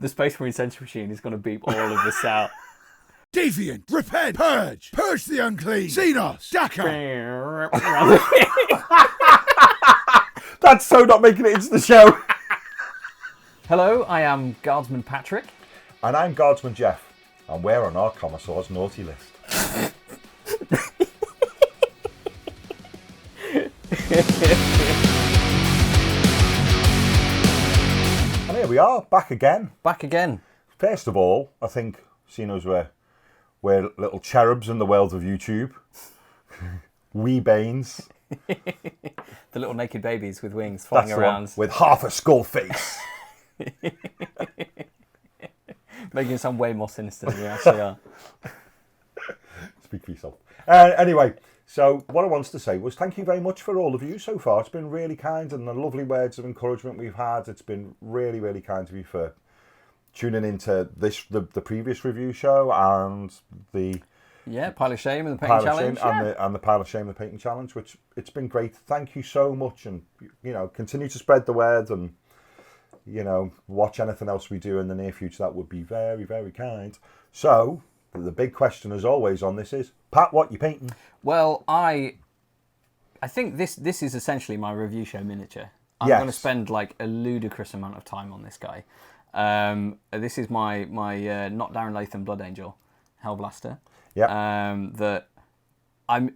The Space Marine Sense Machine is going to beep all of this out. Deviant, repent, purge the unclean, Xenos, Daka. That's so not making it into the show. Hello, I am Guardsman Patrick. And I'm Guardsman Jeff. And we're on our Commossore's naughty list. And here we are, back again. Back again. First of all, I think, seeing as we're little cherubs in the world of YouTube, wee Banes. The little naked babies with wings flying around. With half a skull face. Making it sound way more sinister than we actually are. Speak for yourself. Anyway, so what I wanted to say was thank you very much for all of you so far. It's been really kind, and the lovely words of encouragement we've had. It's been really, really kind of you for tuning into the previous review show and the Pile of Shame and the Painting Challenge. And the Pile of Shame and the Painting Challenge, which it's been great. Thank you so much, and continue to spread the word, and watch anything else we do in the near future. That would be very, very kind. So the big question, as always, on this is, Pat, what you painting? Well, I think this is essentially my review show miniature. I'm Yes. going to spend like a ludicrous amount of time on this guy. This is my not Darren Latham Blood Angel, Hellblaster. Yeah. That I'm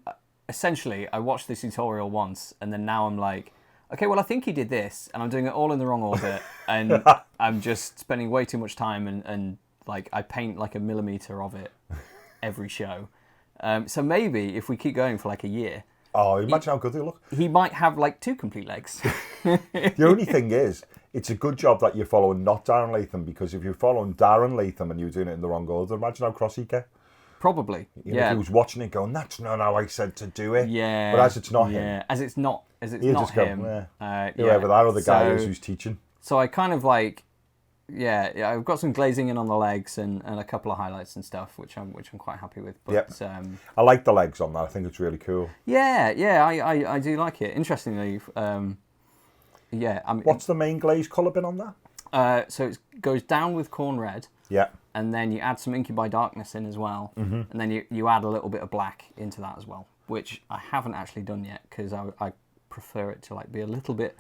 essentially, I watched this tutorial once, and then now I'm like, okay, well, I think he did this, and I'm doing it all in the wrong order, and I'm just spending way too much time, and like I paint like a millimeter of it every show. So maybe if we keep going for like a year, imagine how good they look. he might have like 2 complete legs. The only thing is, it's a good job that you're following not Darren Latham, because if you're following Darren Latham and you're doing it in the wrong order, imagine how cross he'd get. Probably. If he was watching it going, that's not how I said to do it. Yeah. But as it's not him. As it's not He'll not just go, him. whoever that other guy is who's teaching. So I kind of like, I've got some glazing in on the legs and a couple of highlights and stuff, which I'm quite happy with. But I like the legs on that. I think it's really cool. I do like it. Interestingly, What's the main glaze colour been on that? So it goes down with corn red. Yeah. And then you add some Incubi Darkness in as well. Mm-hmm. And then you add a little bit of black into that as well, which I haven't actually done yet because I prefer it to like be a little bit...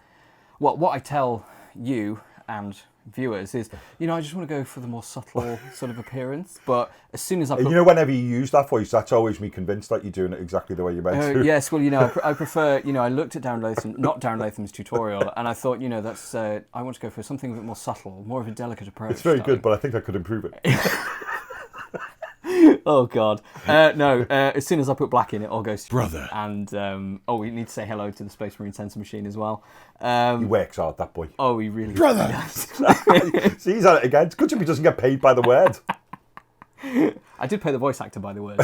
What I tell you and viewers is, I just want to go for the more subtle sort of appearance. But as soon as I put... whenever you use that voice, that's always me convinced that you're doing it exactly the way you're meant to. Yes, well, I prefer, I looked at not Darren Latham's tutorial, and I thought, that's, I want to go for something a bit more subtle, more of a delicate approach. It's very good, but I think I could improve it. Oh, God. No, as soon as I put black in, it all goes to Brother. And, we need to say hello to the Space Marine Sensor Machine as well. He works hard, that boy. Oh, he really Brother. does. See, he's at it again. It's good if he doesn't get paid by the word. I did pay the voice actor by the word.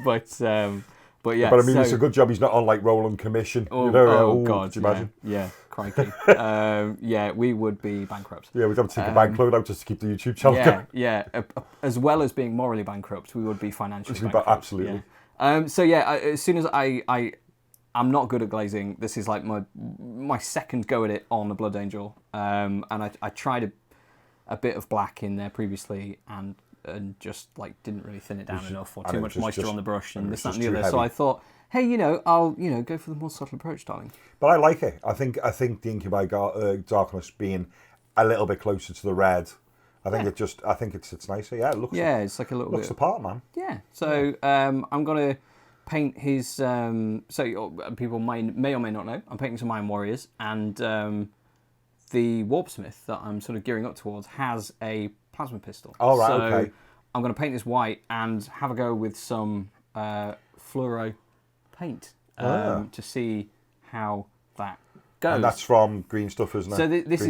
But yeah. But I mean, it's a good job he's not on like rolling commission. God. Could you imagine? Yeah, crikey. We would be bankrupt. Yeah, we'd have to take a bank loan out just to keep the YouTube channel going. Yeah. As well as being morally bankrupt, we would be financially bankrupt. Absolutely. Yeah. As soon as I'm not good at glazing. This is like my second go at it on the Blood Angel. And I tried a bit of black in there previously and just like didn't really thin it down enough, or too much moisture on the brush and this, that, and the other. So I thought, hey, I'll go for the more subtle approach, darling. But I like it. I think the Incubi Darkness being a little bit closer to the red. I think it's nicer. Yeah, it looks. Yeah, it's like a little looks bit. the part, man. Yeah. So I'm gonna paint his. So people may or may not know, I'm painting some Iron Warriors, and the Warpsmith that I'm sort of gearing up towards has a plasma pistol. Oh, right, okay. I'm going to paint this white and have a go with some fluoro paint to see how that goes. And that's from green stuff, isn't it? So this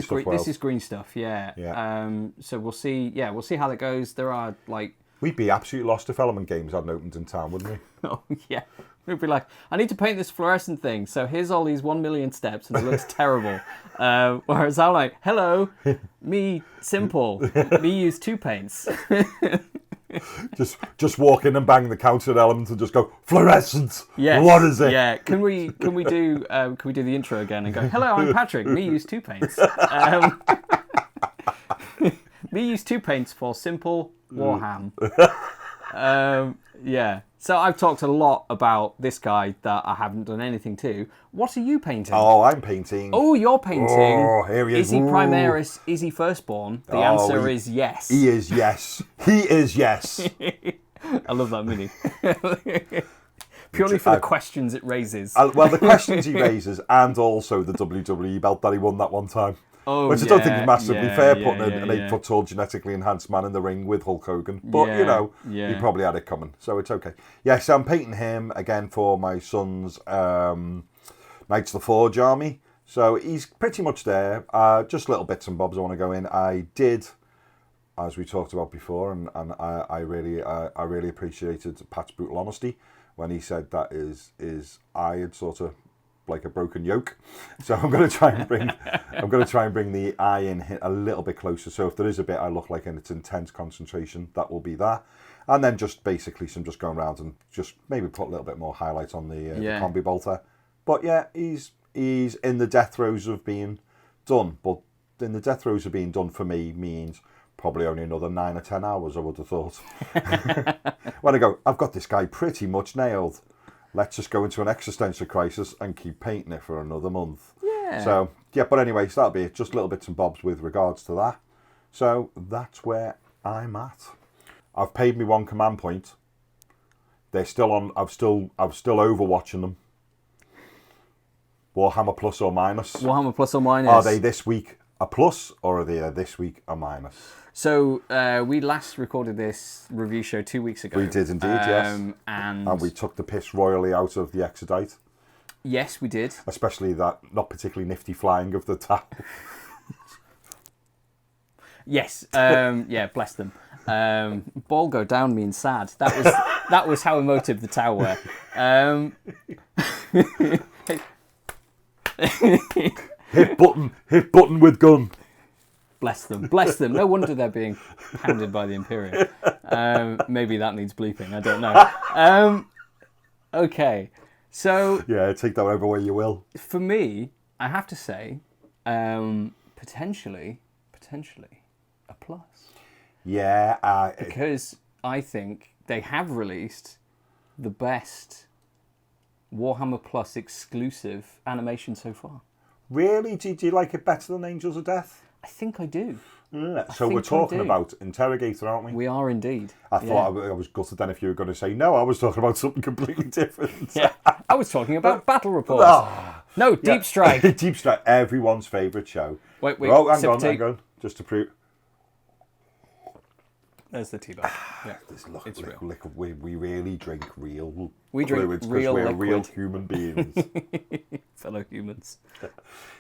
is green stuff, yeah. Yeah. So we'll see how that goes. There are like... We'd be absolutely lost if Element Games hadn't opened in town, wouldn't we? Oh, yeah. We'd be like, I need to paint this fluorescent thing, so here's all these 1 million steps, and it looks terrible. Whereas I'm like, hello, me simple, me use 2 paints. just walk in and bang the counter at Element and just go, fluorescent. Yes. What is it? Yeah. Can we do the intro again and go, hello, I'm Patrick, me use 2 paints. We use 2 paints for simple Warhammer. Yeah. So I've talked a lot about this guy that I haven't done anything to. What are you painting? Oh, I'm painting. Oh, you're painting. Oh, here he is. Is he Ooh. Primaris? Is he Firstborn? The answer is yes. He is yes. He is yes. I love that mini. Purely for the questions it raises. Well, the questions he raises, and also the WWE belt that he won that one time. Oh, which I don't think is massively fair, putting an 8 foot tall genetically enhanced man in the ring with Hulk Hogan. But, he probably had it coming, so it's okay. Yes, I'm painting him again for my son's Knights of the Forge army. So he's pretty much there. Just little bits and bobs I want to go in. I did, as we talked about before, and I really appreciated Pat's brutal honesty when he said that I had sort of like a broken yoke. So I'm going to try and bring the eye in a little bit closer. So if there is a bit I look like in its intense concentration, that will be that. And then just basically just going around and just maybe put a little bit more highlights on the combi bolter. But yeah, he's in the death throes of being done. But in the death throes of being done for me means probably only another 9 or 10 hours, I would have thought. When I go, I've got this guy pretty much nailed. Let's just go into an existential crisis and keep painting it for another month. Yeah. So, yeah, but anyway, so that'll be it. Just little bits and bobs with regards to that. So, that's where I'm at. I've paid me 1 command point. They're still on, I'm still overwatching them. Warhammer plus or minus. Warhammer plus or minus. Are they this week a plus or are they this week a minus? So we last recorded this review show 2 weeks ago. We did indeed, yes. And we took the piss royally out of the Exodite. Yes, we did. Especially that not particularly nifty flying of the towel. Yes, yeah, bless them. Ball go down means sad. That was how emotive the towel were. Hit button with gun. Bless them. No wonder they're being pounded by the Imperium. Maybe that needs bleeping. I don't know. Okay, so yeah, take that whatever way you will. For me, I have to say, potentially a plus. Yeah, because I think they have released the best Warhammer Plus exclusive animation so far. Really? Did you like it better than Angels of Death? I think I do. So we're talking about Interrogator, aren't we? We are indeed. I thought I was gutted then if you were going to say no. I was talking about something completely different. Yeah, I was talking about Battle Reports. No, Deep Strike. Deep Strike, everyone's favourite show. Wait. Oh, hang on. Just to prove. There's the tea bag. Yeah, it's real. We really drink real fluids because we're real human beings. Fellow humans.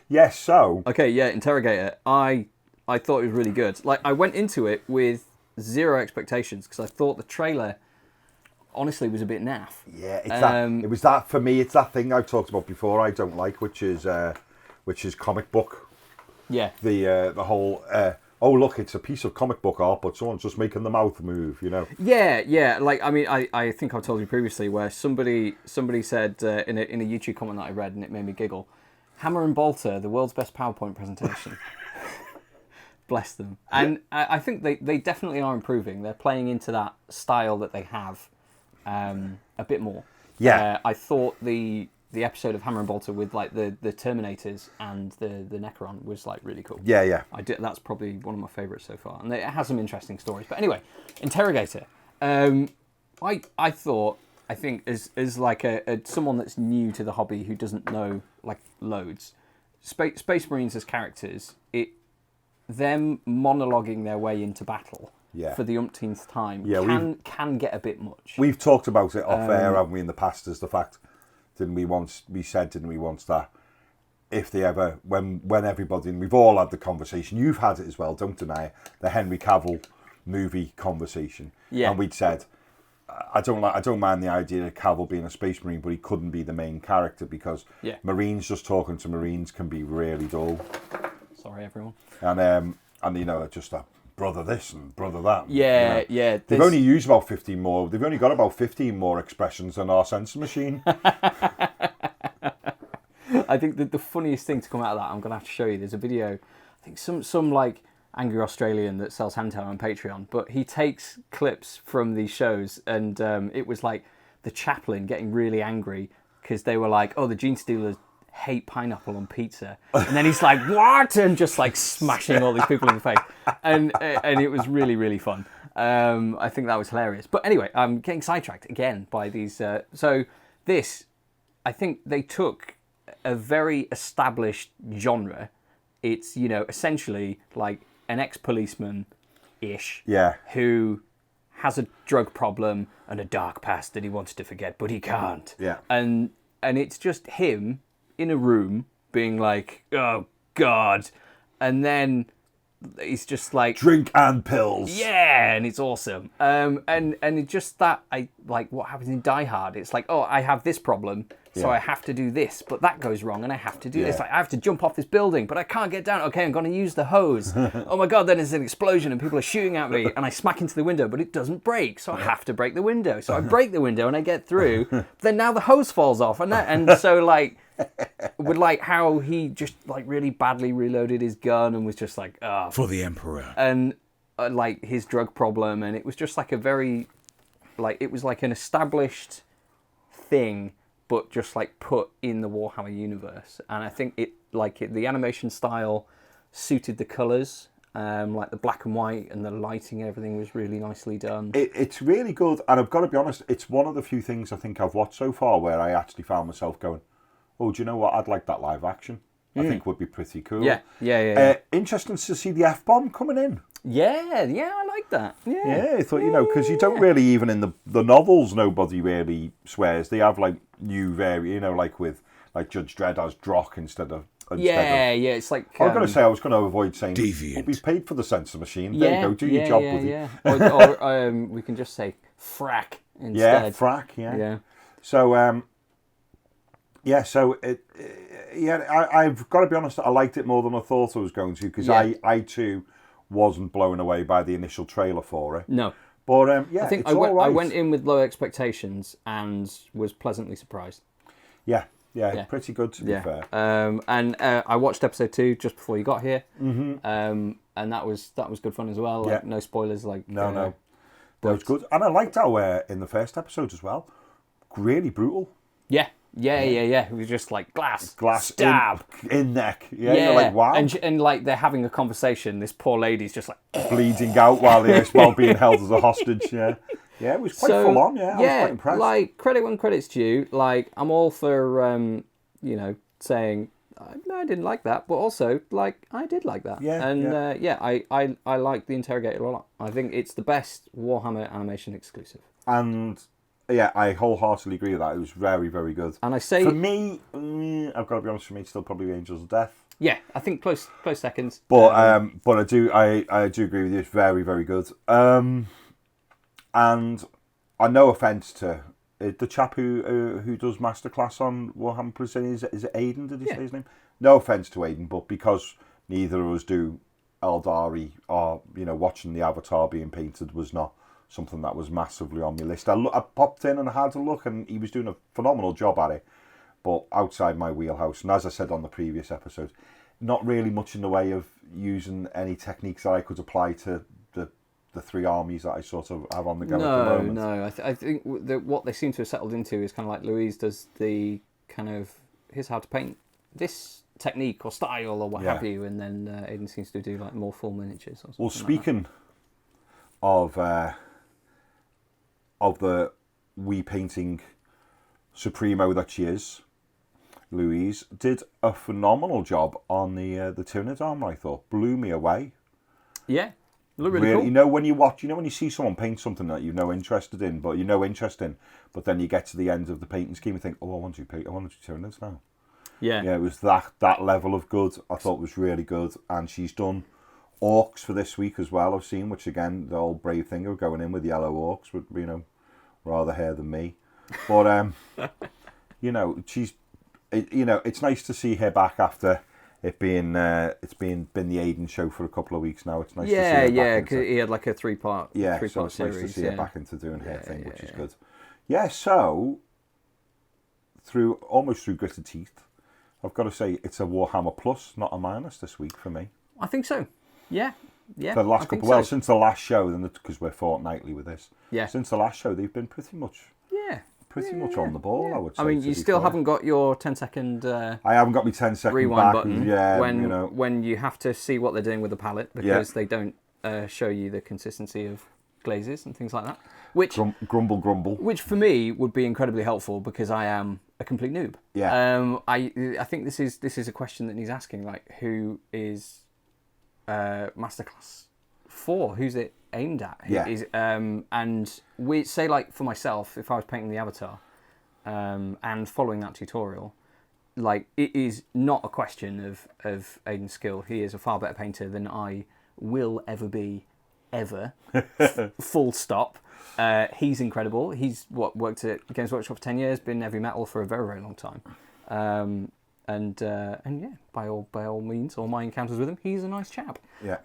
Yes, so... Okay, yeah, Interrogator. I thought it was really good. Like, I went into it with 0 expectations because I thought the trailer, honestly, was a bit naff. Yeah, it was that, for me, it's that thing I've talked about before I don't like, which is comic book. Yeah. The whole... oh, look, it's a piece of comic book art, but someone's just making the mouth move, you know? Yeah. Like, I mean, I think I've told you previously where somebody said in a YouTube comment that I read, and it made me giggle, Hammer and Bolter, the world's best PowerPoint presentation. Bless them. And I think they definitely are improving. They're playing into that style that they have a bit more. Yeah. I thought the episode of Hammer and Bolter with like the Terminators and the Necron was like really cool. Yeah. That's probably one of my favourites so far, and it has some interesting stories. But anyway, Interrogator. I think as like someone that's new to the hobby who doesn't know like loads, Space Marines as characters, them monologuing their way into battle. Yeah. For the umpteenth time, can get a bit much. We've talked about it off air, haven't we, in the past, as the fact. Didn't we once that if they ever, when everybody, and we've all had the conversation, you've had it as well, don't deny it, the Henry Cavill movie conversation. Yeah. And we'd said, I don't mind the idea of Cavill being a Space Marine, but he couldn't be the main character because Marines just talking to Marines can be really dull. Sorry, everyone. And you know, just that brother this and brother that. Yeah, you know. They've only used about 15 more. They've only got about 15 more expressions than our sensor machine. I think that the funniest thing to come out of that, I'm going to have to show you. There's a video, I think some like, angry Australian that sells hentai on Patreon, but he takes clips from these shows, and it was like the chaplain getting really angry because they were like, oh, the gene stealers hate pineapple on pizza, and then he's like, what, and just like smashing all these people in the face, and it was really, really fun. I think that was hilarious. But anyway, I'm getting sidetracked again by these. So this, I think they took a very established genre. It's, you know, essentially like an ex-policeman-ish who has a drug problem and a dark past that he wants to forget, but he can't. Yeah. And it's just him in a room being like, oh, God. And then he's just like... Drink and pills. Yeah, and it's awesome. And it's just that, like what happens in Die Hard. It's like, oh, I have this problem, so I have to do this, but that goes wrong, and I have to do this. Like, I have to jump off this building, but I can't get down. Okay, I'm going to use the hose. Oh my God, then there's an explosion, and people are shooting at me, and I smack into the window, but it doesn't break, so I have to break the window. So I break the window, and I get through. But then now the hose falls off, and so like... with like how he just like really badly reloaded his gun and was just like for the Emperor, and like his drug problem, and it was just like a very like it was like an established thing but just like put in the Warhammer universe. And I think the animation style suited the colours, like the black and white and the lighting, everything was really nicely done. It's really good, and I've got to be honest, it's one of the few things I think I've watched so far where I actually found myself going, oh, do you know what? I'd like that live action. I think would be pretty cool. Yeah. Interesting to see the F-bomb coming in. Yeah, I like that. Yeah, I thought, you know, because you don't really, even in the novels, nobody really swears. They have, like, new you know, like with, like, Judge Dredd has Drock instead of... It's like... I was going to say, I was going to avoid saying... Deviant. Well, we paid for the censor machine. There you go, do your job, buddy. Yeah. Or we can just say frack instead. Yeah, frack, yeah. So, I've got to be honest, I liked it more than I thought I was going to, because I too wasn't blown away by the initial trailer for it. No. But I think I went in with low expectations and was pleasantly surprised. Yeah, pretty good to be fair. And I watched episode 2 just before you got here. And that was good fun as well. Like, no spoilers. Like no. That was good. And I liked how in the first episode as well, really brutal. Yeah. It was just like glass stab in neck. Yeah, you're like, wow. And like they're having a conversation. This poor lady's just like bleeding out while being held as a hostage. Yeah, it was quite full on. Yeah, I was quite impressed. Like credit when credit's due. Like I'm all for saying I didn't like that, but also like I did like that. I like the Interrogator a lot. I think it's the best Warhammer animation exclusive. And yeah, I wholeheartedly agree with that. It was very, very good. And I say... For me, I've got to be honest, for me, it's still probably Angels of Death. Yeah, I think close seconds. But I do agree with you. It's very, very good. And I no offence to the chap who does masterclass on Warhammer Plus. Is it Aidan? Did he say his name? No offence to Aidan, but because neither of us do Eldari, or watching the Avatar being painted was not something that was massively on my list. I popped in and had a look, and he was doing a phenomenal job at it, but outside my wheelhouse. And as I said on the previous episode, not really much in the way of using any techniques that I could apply to the three armies that I sort of have on the go at the moment. No. I think what they seem to have settled into is kind of like Louise does the kind of, here's how to paint this technique or style or what have you, and then Aidan seems to do like more full miniatures or something. Well, speaking of the wee painting Supremo that she is, Louise did a phenomenal job on the Tyranid armor. I thought blew me away. Yeah, looked really cool. You know when you see someone paint something that you're no interested in, but then you get to the end of the painting scheme and think, oh, I want to do Tyranids now. Yeah, it was that level of good. I thought was really good, and she's done orcs for this week as well. I've seen, which again, the old brave thing of going in with yellow orcs would rather hair than me, but it's nice to see her back after it being been the Aidan show for a couple of weeks now. It's nice to see her back because he had like a three-part so it's series. Nice to see her back into doing her thing, which is good. Yeah, so almost through gritted teeth, I've got to say it's a Warhammer plus, not a minus this week for me. I think so. Yeah. Yeah, For the last I think couple, well, so. since the last show, then because we're fortnightly with this. Yeah. Since the last show, they've been pretty much on the ball. Yeah. I would say. I mean, to you be still fair. haven't got your 10-second I haven't got my 10-second rewind back. button Yeah, when you know. when you have to see what they're doing with the palette because they don't show you the consistency of glazes and things like that. Which Grumble. which for me would be incredibly helpful because I am a complete noob. Yeah. I think this is a question that he's asking, like, who is Masterclass for? Who's it aimed at? Yeah. And we say, like, for myself, if I was painting the avatar and following that tutorial, like, it is not a question of Aiden's skill. He is a far better painter than I will ever be, ever. Full stop. He's incredible. He's worked at Games Workshop for 10 years, been heavy metal for a very, very long time. And yeah, by all means, all my encounters with him, he's a nice chap. Yeah.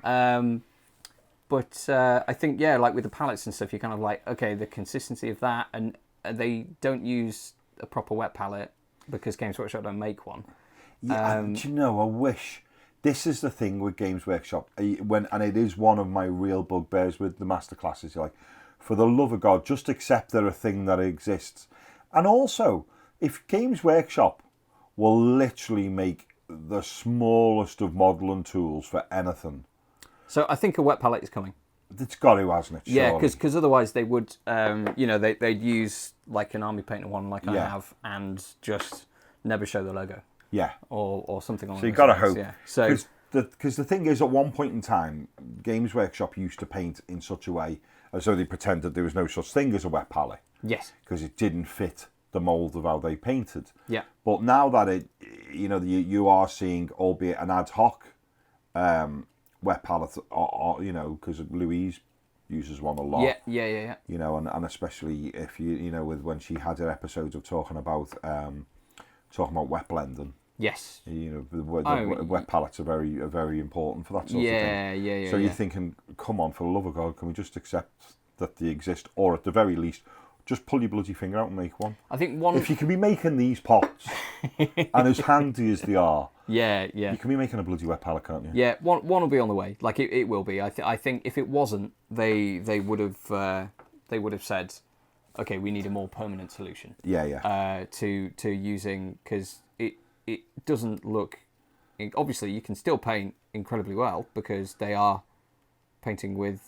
But I think, yeah, like with the palettes and stuff, you're kind of like, okay, the consistency of that, and they don't use a proper wet palette because Games Workshop don't make one. Yeah, do you know, I wish... This is the thing with Games Workshop, and it is one of my real bugbears with the masterclasses. Like, for the love of God, just accept they're a thing that exists. And also, if Games Workshop will literally make the smallest of modelling tools for anything, So I think a wet palette is coming. it's got to, hasn't it? Yeah, surely? because otherwise they would, they'd use like an army painter one like I have and just never show the logo. Yeah. Or something along So you've those got to lines, hope. Yeah. So Because the thing is, at one point in time, Games Workshop used to paint in such a way as though they pretended there was no such thing as a wet palette. yes. Because it didn't fit the mould of how they painted. Yeah. But now that you are seeing, albeit an ad hoc wet palette, because Louise uses one a lot. Yeah. And especially if with when she had her episodes of talking about wet blending. Yes. The wet palettes are very important for that sort of thing. Yeah. So you're thinking, come on, for the love of God, can we just accept that they exist, or at the very least, just pull your bloody finger out and make one? I think one. If you can be making these pots, and as handy as they are, Yeah. you can be making a bloody wet palette, can't you? Yeah, one will be on the way. Like it will be. I think if it wasn't, they would have said, okay, we need a more permanent solution. Yeah. To using, because it doesn't look. Obviously, you can still paint incredibly well because they are painting with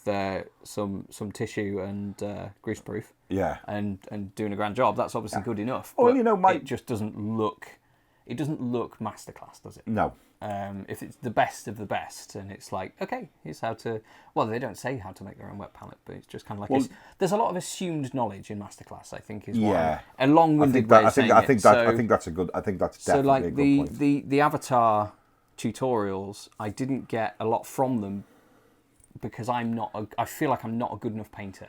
some tissue and greaseproof. Yeah. And doing a grand job. That's obviously good enough. Well, but it just doesn't look. It doesn't look masterclass, does it? No. If it's the best of the best, and it's like, okay, here's how to. Well, they don't say how to make their own wet palette, but it's just kind of like there's a lot of assumed knowledge in masterclass. I think is a long-winded way of saying it. I think that's definitely so. Like a good point. the Avatar tutorials, I didn't get a lot from them because I feel like I'm not a good enough painter.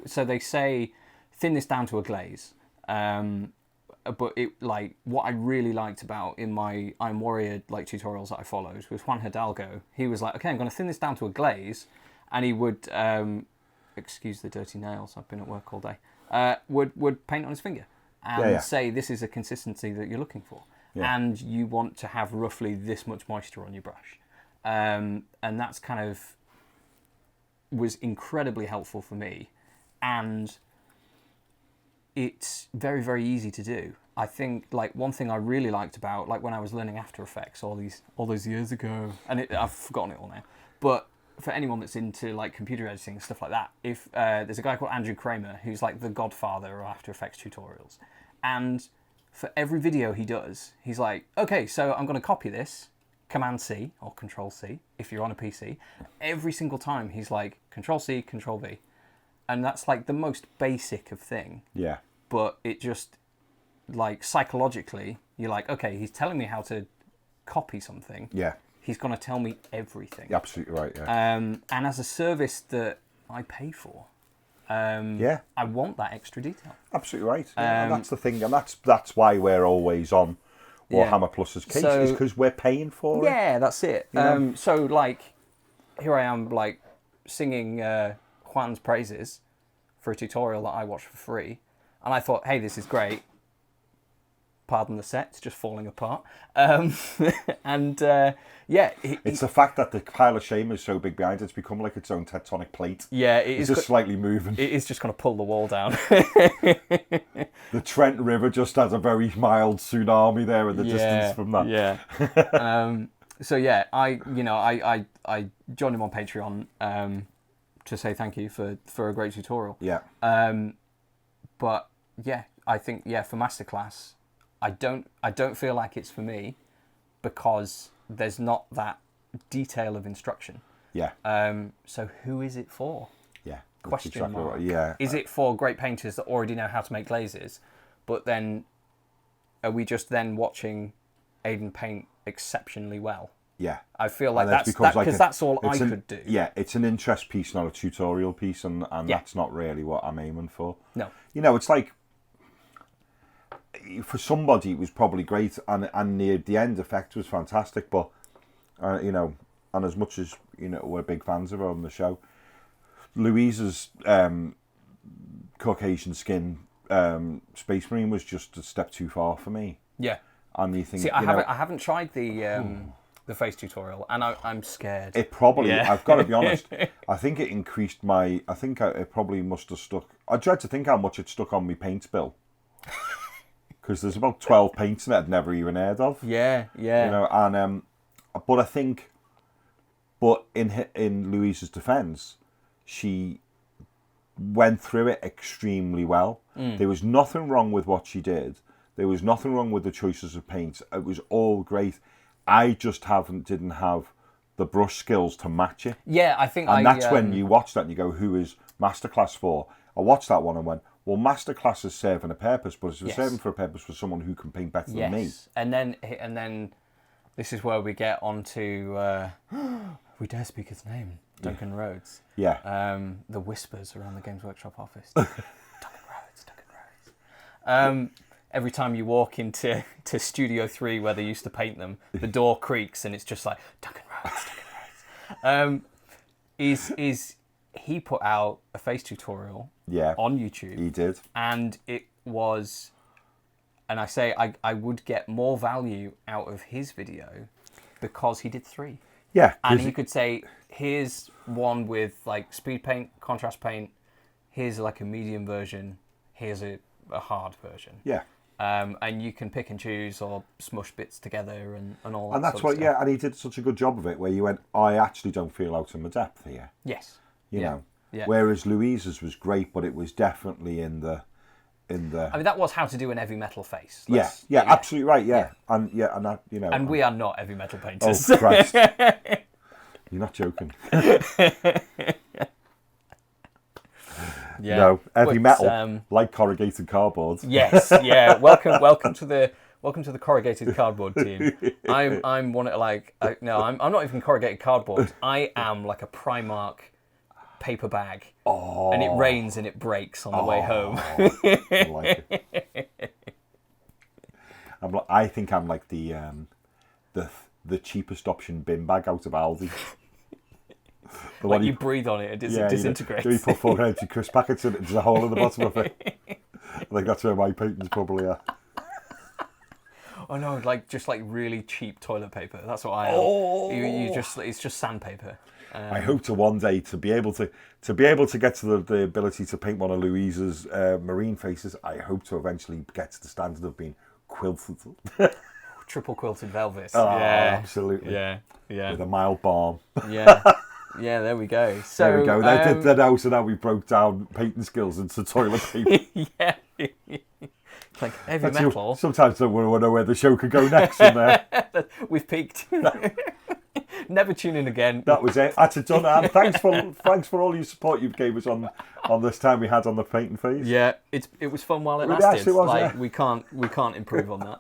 So they say thin this down to a glaze. But what I really liked about in my I'm Warrior tutorials that I followed was Juan Hidalgo. He was like, okay, I'm going to thin this down to a glaze, and he would excuse the dirty nails. I've been at work all day. Would paint on his finger and say this is a consistency that you're looking for, and you want to have roughly this much moisture on your brush, and that's kind of was incredibly helpful for me, and it's very, very easy to do. I think one thing I really liked about when I was learning After Effects all those years ago, and I've forgotten it all now. But for anyone that's into computer editing and stuff like that, if there's a guy called Andrew Kramer who's the godfather of After Effects tutorials, and for every video he does, he's like, okay, so I'm going to copy this, Command C or Control C if you're on a PC. Every single time he's like Control C, Control V. And that's the most basic of thing. Yeah. But it just, psychologically, you're like, okay, he's telling me how to copy something. Yeah. He's going to tell me everything. You're absolutely right, yeah. And as a service that I pay for, I want that extra detail. Absolutely right. Yeah, and that's the thing, and that's why we're always on Warhammer Plus's case, is because we're paying for it. Yeah, that's it. So, here I am, singing Juan's praises for a tutorial that I watched for free, and I thought, hey, this is great. pardon the set, it's just falling apart. And yeah, it's the fact that the pile of shame is so big behind it, it's become like its own tectonic plate. Yeah, it's just slightly moving. It is just going to pull the wall down. The Trent River just has a very mild tsunami there in the distance from that. Yeah. So yeah, I joined him on Patreon to say thank you for a great tutorial. Yeah. But yeah, I think for Masterclass, I don't feel like it's for me because there's not that detail of instruction. Yeah. So who is it for? Yeah. Question exactly mark. Right. Yeah. Is it for great painters that already know how to make glazes, but then are we just then watching Aidan paint exceptionally well? Yeah. I feel like that's because that's all I could do. Yeah, it's an interest piece, not a tutorial piece, and that's not really what I'm aiming for. No. It's like, for somebody it was probably great, and the end effect was fantastic, but, and as much as, we're big fans of her on the show, Louise's Caucasian skin Space Marine was just a step too far for me. Yeah. And you think, I haven't tried the face tutorial, and I'm scared. It probably, I've got to be honest, I think it increased it probably must have stuck, I tried to think how much it stuck on my paint bill. Because there's about 12 paints in it I'd never even heard of. Yeah. But I think, in Louise's defence, she went through it extremely well. There was nothing wrong with what she did. There was nothing wrong with the choices of paints. It was all great. I just didn't have the brush skills to match it. Yeah, I think that's when you watch that and you go, who is Masterclass for? I watched that one and went, well, Masterclass is serving a purpose, but it's serving for a purpose for someone who can paint better than me. And then this is where we get onto we dare speak his name, Duncan Rhodes. Yeah. The whispers around the Games Workshop office. Duncan Rhodes. Every time you walk into Studio 3 where they used to paint them, the door creaks and it's just like, Duncan Rhodes. He put out a face tutorial on YouTube. He did. And it was, and I would get more value out of his video because he did 3. Yeah. And he could say, here's one with like speed paint, contrast paint, here's like a medium version, here's a hard version. Yeah. And you can pick and choose or smush bits together and all that. And that's what, and he did such a good job of it where you went, I actually don't feel out in the depth here. Yes. You know. Yeah. Whereas Louise's was great, but it was definitely in the. I mean, that was how to do an heavy metal face. Yeah, absolutely right. Yeah. And that, And we are not heavy metal painters. Oh Christ! You're not joking. Yeah, no, heavy metal, like corrugated cardboard. Yes, yeah. Welcome to the corrugated cardboard team. I'm one of I'm not even corrugated cardboard. I am like a Primark paper bag, and it rains and it breaks on the way home. I like it. I think I'm like the cheapest option bin bag out of Aldi. Like you breathe on it, it disintegrates. You put 4 empty crisp packets in it, there's a hole in the bottom of it. I think that's where my paintings probably are. Oh no, just really cheap toilet paper. That's what I am. It's just sandpaper. I hope to one day to be able to get to the ability to paint one of Louise's marine faces. I hope to eventually get to the standard of being quilted. Triple quilted velvet. Oh, yeah, absolutely. Yeah. With a mild balm. Yeah. Yeah, there we go. So, there we go. They did that out, and now we broke down painting skills into toilet paper. Yeah. Like heavy metal. Sometimes I want to know where the show could go next. From there. We've peaked. Never tune in again. That was it. That's it done. And thanks for all your support you gave us on this time we had on the painting phase. Yeah, it was fun while it lasted. Yes, it was, we can't improve on that.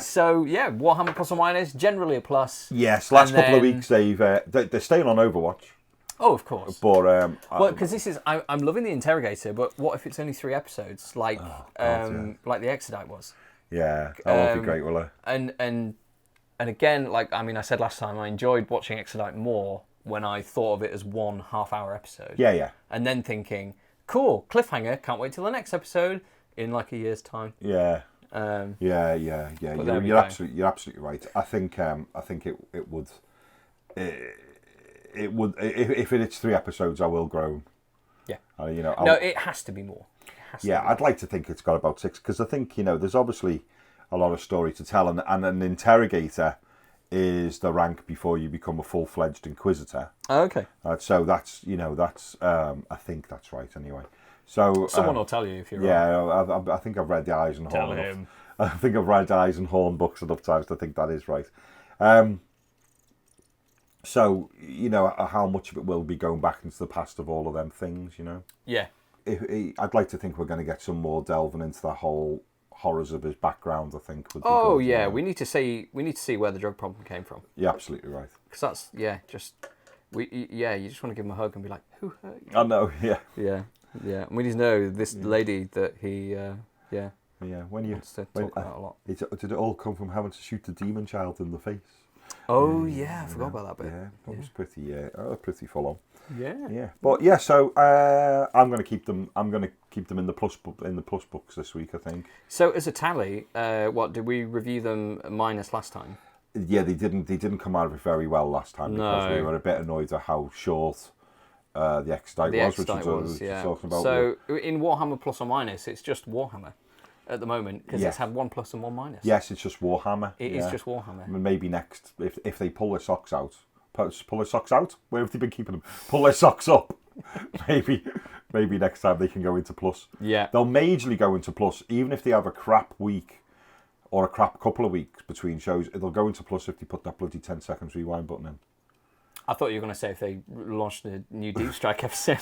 So Warhammer plus or minus, generally a plus. Yes, last couple of weeks they're staying on Overwatch. Oh, of course. But because this is, I'm loving the Interrogator, but what if it's only 3 episodes, like the Exodite was? Yeah, that would be great, will it? And again, I said last time, I enjoyed watching Exodite more when I thought of it as 1 half-hour episode. Yeah. And then thinking, cool, cliffhanger, can't wait till the next episode in like a year's time. Yeah. Yeah. there we You're go. absolutely right. I think it would if it's 3 episodes, I will groan. Yeah. No, it has to be more. I'd like to think it's got about 6 because I think there's obviously a lot of story to tell, and an interrogator is the rank before you become a full-fledged inquisitor. Oh, okay. So that's I think that's right anyway. So Someone will tell you if you're wrong. I think I've read the Eyes and Horn. Tell him. I think I've read the Eyes and Horn books enough times to think that is right. So how much of it will be going back into the past of all of them things, Yeah. I'd like to think we're going to get some more delving into the whole horrors of his background. I think. Would be Oh good, yeah, we need to see where the drug problem came from. You're absolutely right. Because that's you just want to give him a hug and be like, who hurt you? I know. Yeah. Yeah. And we need to know this lady that he Yeah. When you wants to talk about a lot. did it all come from having to shoot the demon child in the face? Oh yeah, I forgot about that bit. Yeah, that was pretty full on. Yeah. But yeah, so I'm going to keep them. I'm going to keep them in the plus books this week, I think. So as a tally, what did we review them minus last time? Yeah, they didn't come out of it very well last time because we No. were a bit annoyed at how short the Extite was, which was yeah. talking about. So in Warhammer Plus or Minus, it's just Warhammer at the moment because it's had 1 plus and 1 minus. Yes, it's just Warhammer. It is just Warhammer. Maybe next, if they pull their socks out, pull their socks out. Where have they been keeping them? Pull their socks up. maybe next time they can go into plus. Yeah. They'll majorly go into plus, even if they have a crap week or a crap couple of weeks between shows. They'll go into plus if they put that bloody 10 seconds rewind button in. I thought you were going to say if they launched a new Deep Strike episode.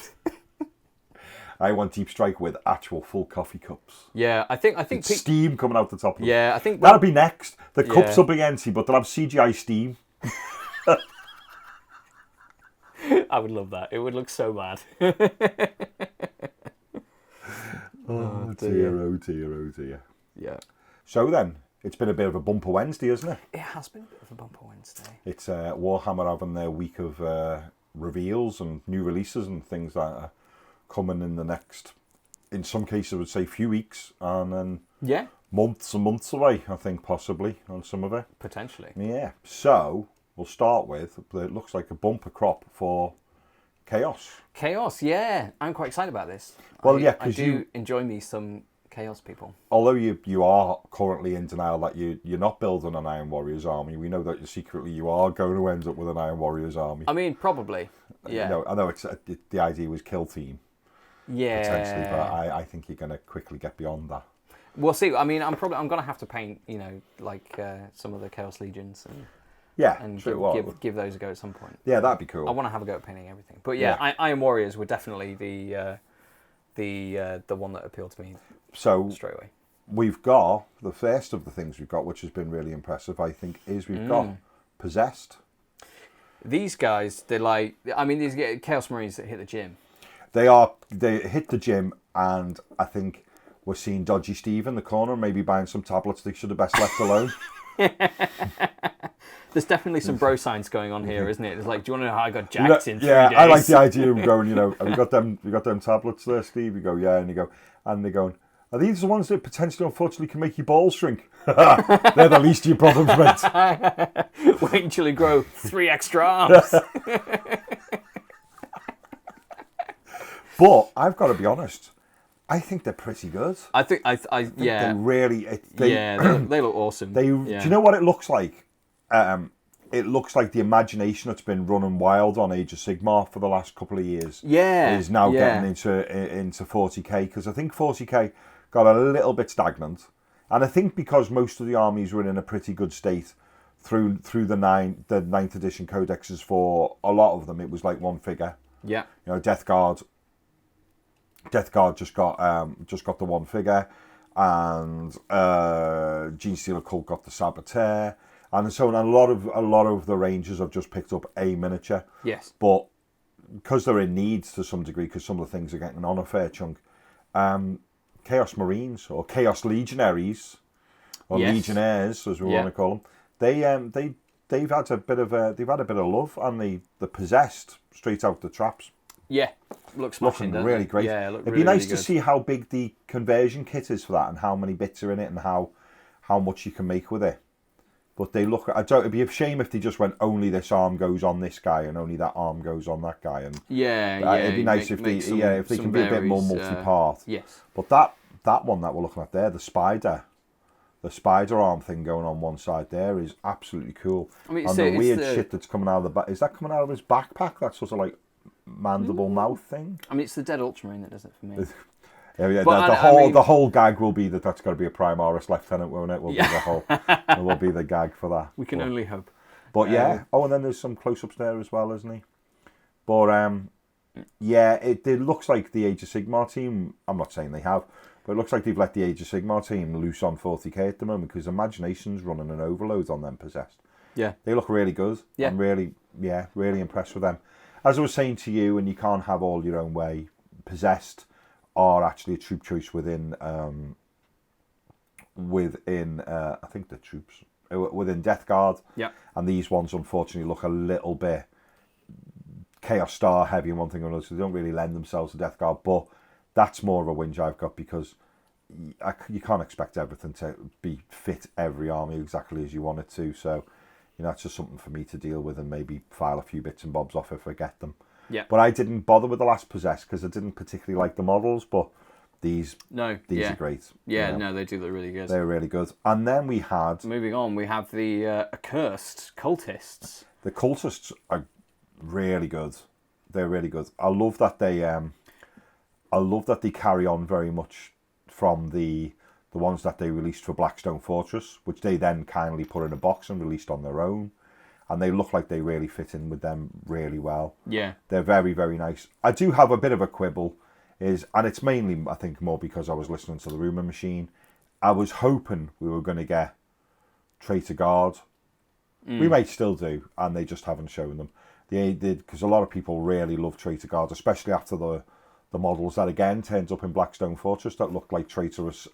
I want Deep Strike with actual full coffee cups. Yeah, I think Steam coming out the top of them. Yeah, I think that'll be next. The cups Yeah. will be empty, but they'll have CGI steam. I would love that. It would look so bad. Oh dear. Yeah. So then, it's been a bit of a bumper Wednesday, hasn't it? It has been a bit of a bumper Wednesday. It's Warhammer having their week of reveals and new releases and things that are coming in the next, in some cases I would say few weeks, and then Yeah, months and months away, I think, possibly, on some of it. potentially. Yeah. So, we'll start with, it looks like a bumper crop for Chaos. Chaos, yeah. I'm quite excited about this. Well, yeah, I 'cause do you- enjoy me some Chaos people. Although you are currently in denial that you're not building an Iron Warriors army, we know that secretly you are going to end up with an Iron Warriors army. I mean, probably. Yeah. I know it's the idea was kill team Yeah. potentially, but I think you're going to quickly get beyond that. We'll see. I mean, I'm going to have to paint, like some of the Chaos Legions Yeah, and sure, give those a go at some point. yeah, that'd be cool. I want to have a go at painting everything. But yeah, Iron Warriors were definitely the one that appealed to me So straight away. we've got the first of the things we've got, which has been really impressive, I think, is we've got Possessed. These guys, these Chaos Marines that hit the gym. They hit the gym, and I think we're seeing Dodgy Steve in the corner, maybe buying some tablets they should have best left alone. There's definitely some bro science going on here, isn't it? It's like, do you want to know how I got jacked in 3 Yeah, days? I like the idea of him going, have you got them tablets there, Steve? You go, yeah, and they're going, are these the ones that potentially, unfortunately, can make your balls shrink? They're the least of your problems, mate. Wait until you grow 3 extra arms. But I've got to be honest, I think they're pretty good. I think They really, they look awesome. Do you know what it looks like? It looks like the imagination that's been running wild on Age of Sigmar for the last couple of years. Yeah, is now yeah. getting into 40k, because I think 40k got a little bit stagnant, and I think because most of the armies were in a pretty good state through the 9th edition codexes. For a lot of them, it was like one figure. Yeah, Death Guard just got the one figure, and Genestealer Cult got the Saboteur, and so on. A lot of the Rangers have just picked up a miniature. Yes, but because they're in need to some degree, because some of the things are getting on a fair chunk. Chaos Marines or Chaos Legionaries or Legionnaires, as we want to call them, they've had a bit of love, and the Possessed straight out the traps. yeah. smashing, looking really great. Yeah, It'd be nice to see how big the conversion kit is for that, and how many bits are in it, and how much you can make with it. But they look. It'd be a shame if they just went only this arm goes on this guy and only that arm goes on that guy. And it'd be nice if they can be a bit more multi-part. Yes. But that one that we're looking at there, the spider arm thing going on one side there is absolutely cool. I mean, and the weird shit that's coming out of the back, is that coming out of his backpack? That sort of like mandible mouth thing. I mean, it's the dead Ultramarine that does it for me. The whole gag will be that's got to be a Primaris Lieutenant, won't it? It will be the gag for that. We can only hope. But yeah. And then there's some close-ups there as well, isn't he? But it looks like the Age of Sigmar team. I'm not saying they have, but it looks like they've let the Age of Sigmar team loose on 40k at the moment, because Imagination's running an overload on them Possessed. Yeah, they look really good. Yeah, I'm really impressed with them. As I was saying to you, and you can't have all your own way. Possessed are actually a troop choice within I think the troops within Death Guard. Yeah. And these ones unfortunately look a little bit Chaos Star heavy in one thing or another, so they don't really lend themselves to Death Guard. But that's more of a whinge I've got, because you can't expect everything to be fit every army exactly as you want it to. So, it's just something for me to deal with and maybe file a few bits and bobs off if I get them. Yeah. But I didn't bother with the last Possessed because I didn't particularly like the models, but these are great. Yeah, no, they do look really good. They're really good. And then we had... Moving on, we have the accursed cultists. The cultists are really good. They're really good. I love that they carry on very much from the ones that they released for Blackstone Fortress, which they then kindly put in a box and released on their own. And they look like they really fit in with them really well. Yeah. They're very, very nice. I do have a bit of a quibble, and it's mainly, I think, more because I was listening to the Rumour Machine. I was hoping we were going to get Traitor Guard. We might still do, and they just haven't shown them. They did, because a lot of people really love Traitor Guard, especially after the models that, again, turned up in Blackstone Fortress that looked like traitorous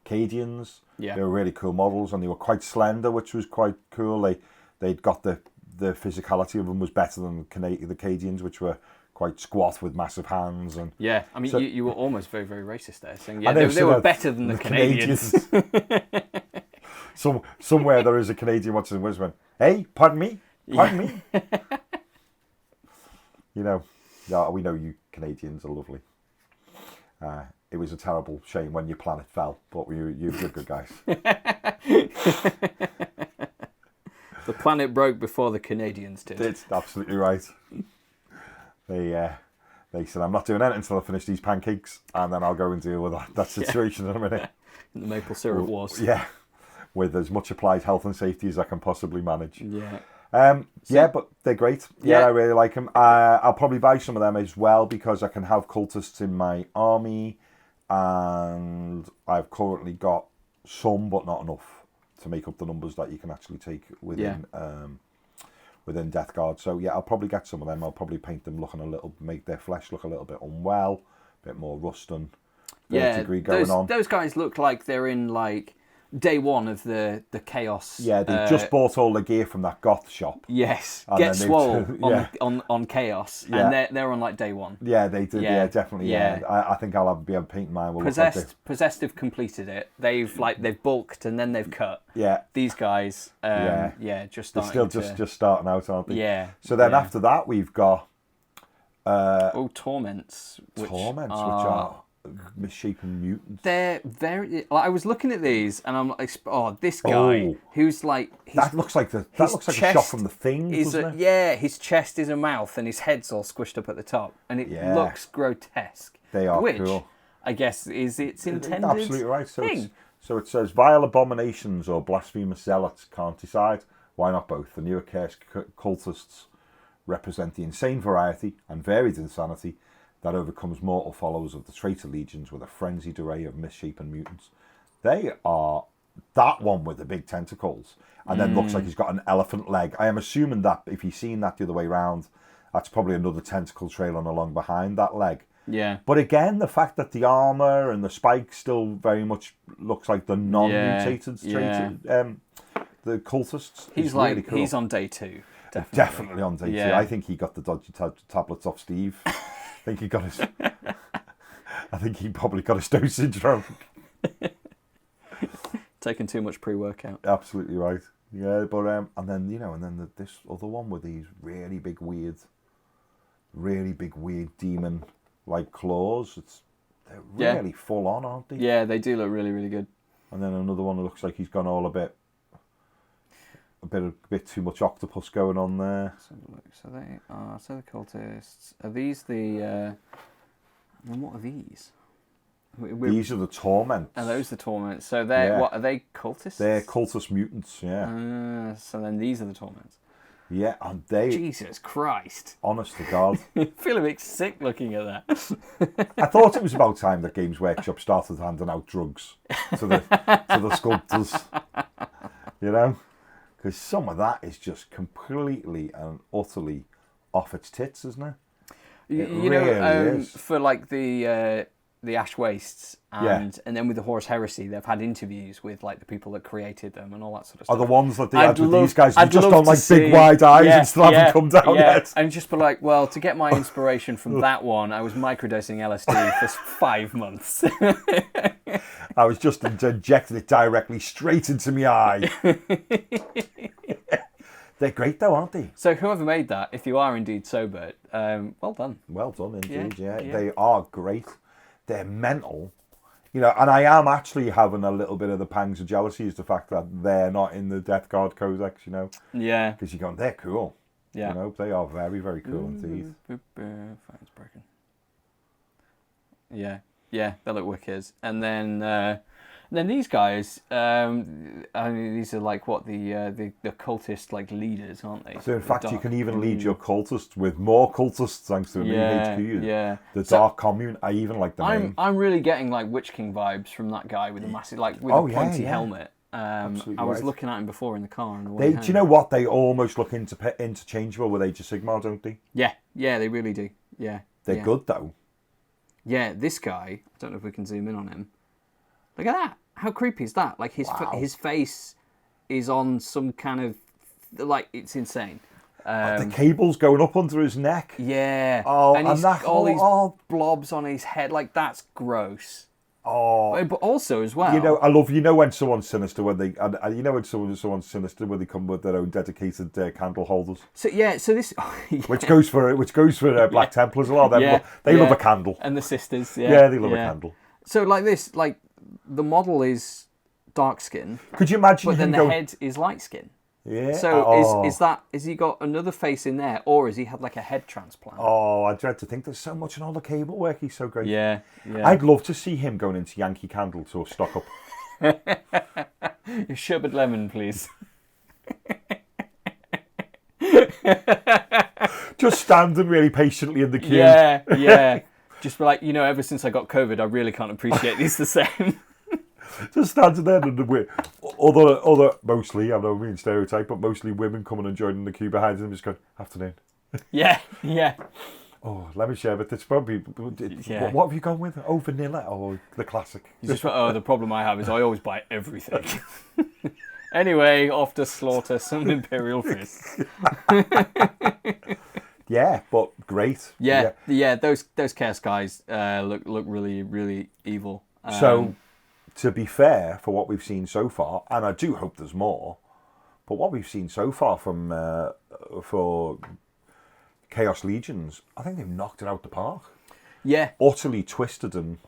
Cadians. Yeah. They were really cool models, and they were quite slender, which was quite cool. They'd got the physicality of them was better than the Cadians, which were quite squat with massive hands. And yeah, I mean, you were almost very, very racist there, saying they were better than the Canadians. Somewhere there is a Canadian watching Wisdom. Hey, pardon me. We know you Canadians are lovely. It was a terrible shame when your planet fell, but you're good guys. The planet broke before the Canadians did. It's absolutely right. They said, I'm not doing anything until I finish these pancakes, and then I'll go and deal with that situation in a minute. The maple syrup wars. Yeah, with as much applied health and safety as I can possibly manage. Yeah. But they're great. Yeah, I really like them. I'll probably buy some of them as well, because I can have cultists in my army, and I've currently got some, but not enough to make up the numbers that you can actually take within Death Guard. So yeah, I'll probably get some of them. I'll probably paint them make their flesh look a little bit unwell, a bit more rust and verdigris going on. Those guys look like they're in like day one of the Chaos. Yeah, they just bought all the gear from that goth shop. Yes, Get Swole on Chaos, and they're on like day one. Yeah, they did. Yeah, definitely. Yeah, I think I'll be able to paint mine. Possessed have completed it. They've bulked and then they've cut. Yeah, these guys. Just starting. They're still just starting out, aren't they? Yeah. So then after that we've got Torments. Which are misshapen mutants. They're very. I was looking at these, and I'm like, this guy who's like. That looks like a shot from The Thing, doesn't it? Yeah, his chest is a mouth, and his head's all squished up at the top, and it looks grotesque. They are cool. I guess is its intended. Absolutely right. So it says vile abominations or blasphemous zealots can't decide. Why not both? The new accursed cultists represent the insane variety and varied insanity that overcomes mortal followers of the traitor legions with a frenzied array of misshapen mutants. They are that one with the big tentacles, and then looks like he's got an elephant leg. I am assuming that if you've seen that the other way around, that's probably another tentacle trailing along behind that leg. Yeah. But again, the fact that the armour and the spikes still very much looks like the non-mutated the cultists. He's really cool. He's on day two. Definitely on day two. I think he got the dodgy tablets off Steve. think he got his. I think he probably got his dosage wrong. Taking too much pre-workout. Absolutely right. Yeah, but and then this other one with these really big weird demon like claws. They're really full on, aren't they? Yeah, they do look really, really good. And then another one that looks like he's gone all a bit too much octopus going on there. So they are. So the cultists. Are these the? And what are these? These are the torments. Are those the torments? So they're what? Are they cultists? They're cultist mutants. Yeah. So then these are the torments. Yeah, and they. Jesus Christ! Honest to God, I feel a bit sick looking at that. I thought it was about time that Games Workshop started handing out drugs to the sculptors. You know, because some of that is just completely and utterly off its tits, isn't it? You know, for like the Ash Wastes and then with the Horus Heresy, they've had interviews with like the people that created them and all that sort of stuff. Are the ones that they had with these guys? You just don't like big wide eyes and still haven't come down yet. And just be like, well, to get my inspiration from that one, I was microdosing LSD for 5 months. I was just injecting it directly straight into my eye. They're great though, aren't they? So whoever made that, if you are indeed sober, well done. Well done indeed, yeah. They are great. They're mental. You know, and I am actually having a little bit of the pangs of jealousy is the fact that they're not in the Death Guard Codex, you know. Yeah. Because you're going, they're cool. Yeah. You know, they are very, very cool indeed. Phone's broken. Yeah, they look wicked. And then these guys, I mean, these are like what the cultist like leaders, aren't they? So in fact, you can even lead your cultists with more cultists thanks to a new HQ. Yeah. The Dark Commune. I even like the name. I'm really getting like Witch King vibes from that guy with the massive the pointy helmet. I was looking at him before in the car. Do you know what? They almost look interchangeable with Age of Sigmar, don't they? Yeah, they really do. Yeah. They're good though. Yeah, this guy. I don't know if we can zoom in on him. Look at that. How creepy is that? Like his face is on some kind of like it's insane. The cable's going up under his neck. Yeah. Oh, and he's all these blobs on his head. Like that's gross. Oh. But also as well. You know, I love when someone's sinister when they when someone's sinister when they come with their own dedicated candle holders. So this which goes for Black Templars a lot. They love a candle. And the sisters. Yeah, they love a candle. So like this, like the model is dark skin. Could you imagine? But then the head is light skin. Yeah. So is he got another face in there, or has he had like a head transplant? Oh, I dread to think there's so much in all the cable work. He's so great. Yeah. I'd love to see him going into Yankee Candle to stock up. Sherbet lemon, please. Just standing really patiently in the queue. Yeah. Just be like, ever since I got COVID, I really can't appreciate these the same. Just standing there and other mostly, I don't mean stereotype, but mostly women coming and joining the queue behind them, just going, afternoon. Yeah. Oh, lemon sherbet. It's probably. What have you gone with? Oh, vanilla. Oh, the classic. You just went, the problem I have is I always buy everything. Anyway, off to slaughter some Imperial fists. Yeah, but great. Yeah. Those Chaos guys look really, really evil. So, to be fair, for what we've seen so far, and I do hope there's more, but what we've seen so far from for Chaos Legions, I think they've knocked it out the park. Yeah. Utterly twisted and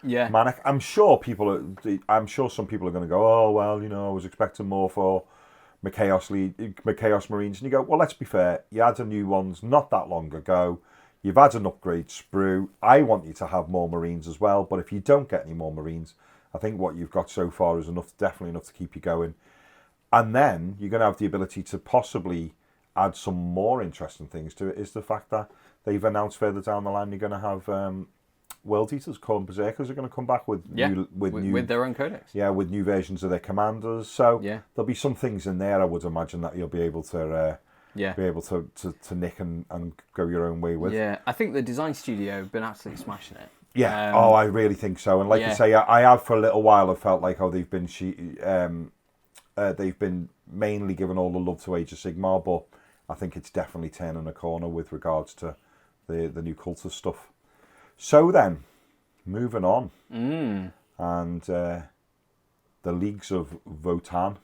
manic. I'm sure some people are going to go, oh well, I was expecting more for my Chaos Marines, and you go, well, let's be fair. You had a new ones not that long ago. You've had an upgrade sprue. I want you to have more Marines as well. But if you don't get any more Marines, I think what you've got so far is definitely enough to keep you going. And then you're going to have the ability to possibly add some more interesting things to it. Is the fact that they've announced further down the line you're going to have World Eaters called Berserkers are going to be back with their own codex. Yeah, with new versions of their commanders. So there'll be some things in there, I would imagine, that you'll be able to nick and go your own way with. Yeah, I think the design studio have been absolutely smashing it. Yeah, I really think so. And like I say, I have for a little while. I felt like they've been mainly given all the love to Age of Sigmar, but I think it's definitely turning a corner with regards to the new cultist stuff. So then, moving on, Mm. and the Leagues of Votan.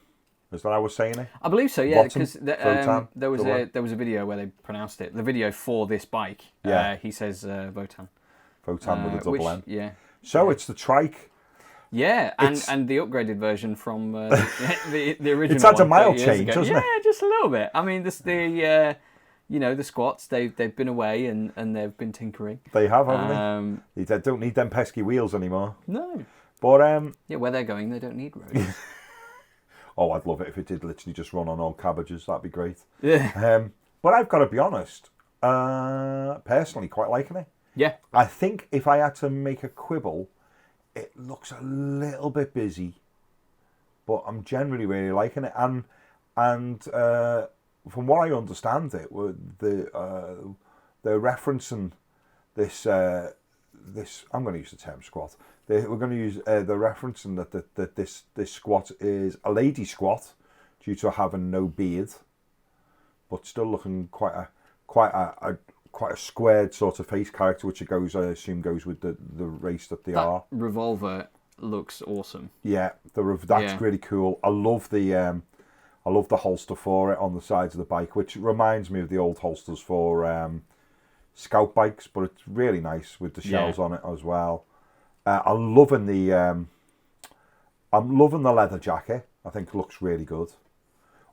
Is that how we're saying it? I believe so, yeah, Votan? because Votan? there was The a what? there was a video where they pronounced it. The video for this bike, Yeah. he says Votan. Votan with a double which, N. Yeah. So it's the trike. Yeah, It's- and the upgraded version from the original. It's had a one mild 30 years change, ago. hasn't it? Yeah, just a little bit. I mean, the squats they've been away and they've been tinkering. They have, haven't they? They don't need them pesky wheels anymore. No. But Yeah, where they're going, they don't need roads. oh, I'd love it if it did literally just run on all cabbages. That'd be great. Yeah. But I've got to be honest. Personally, quite liking it. Yeah. I think if I had to make a quibble, it looks a little bit busy, but I'm generally really liking it. And from what I understand, they're referencing this. I'm going to use the term squat. We're going to use they're referencing that this squat is a lady squat due to having no beard, but still looking quite a squared sort of face character, which I assume goes with the race that they are. Revolver looks awesome. Yeah, that's really cool. I love the holster for it on the sides of the bike, which reminds me of the old holsters for scout bikes, but it's really nice with the shells on it as well. I'm loving the leather jacket. I think it looks really good.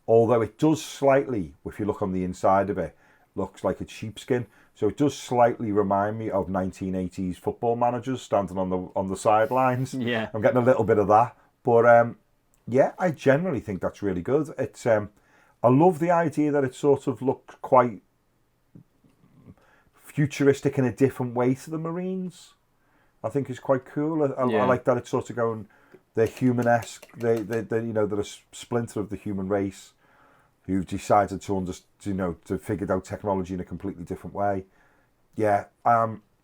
Although it does slightly, if you look on the inside of it, looks like it's sheepskin. So it does slightly remind me of 1980s football managers standing on the sidelines. Yeah. I'm getting a little bit of that. But yeah, I generally think that's really good. It's I love the idea that it sort of looks quite futuristic in a different way to the Marines. I think it's quite cool. I like that it's sort of going, they're human-esque. They're a splinter of the human race who've decided to figure out technology in a completely different way. Yeah,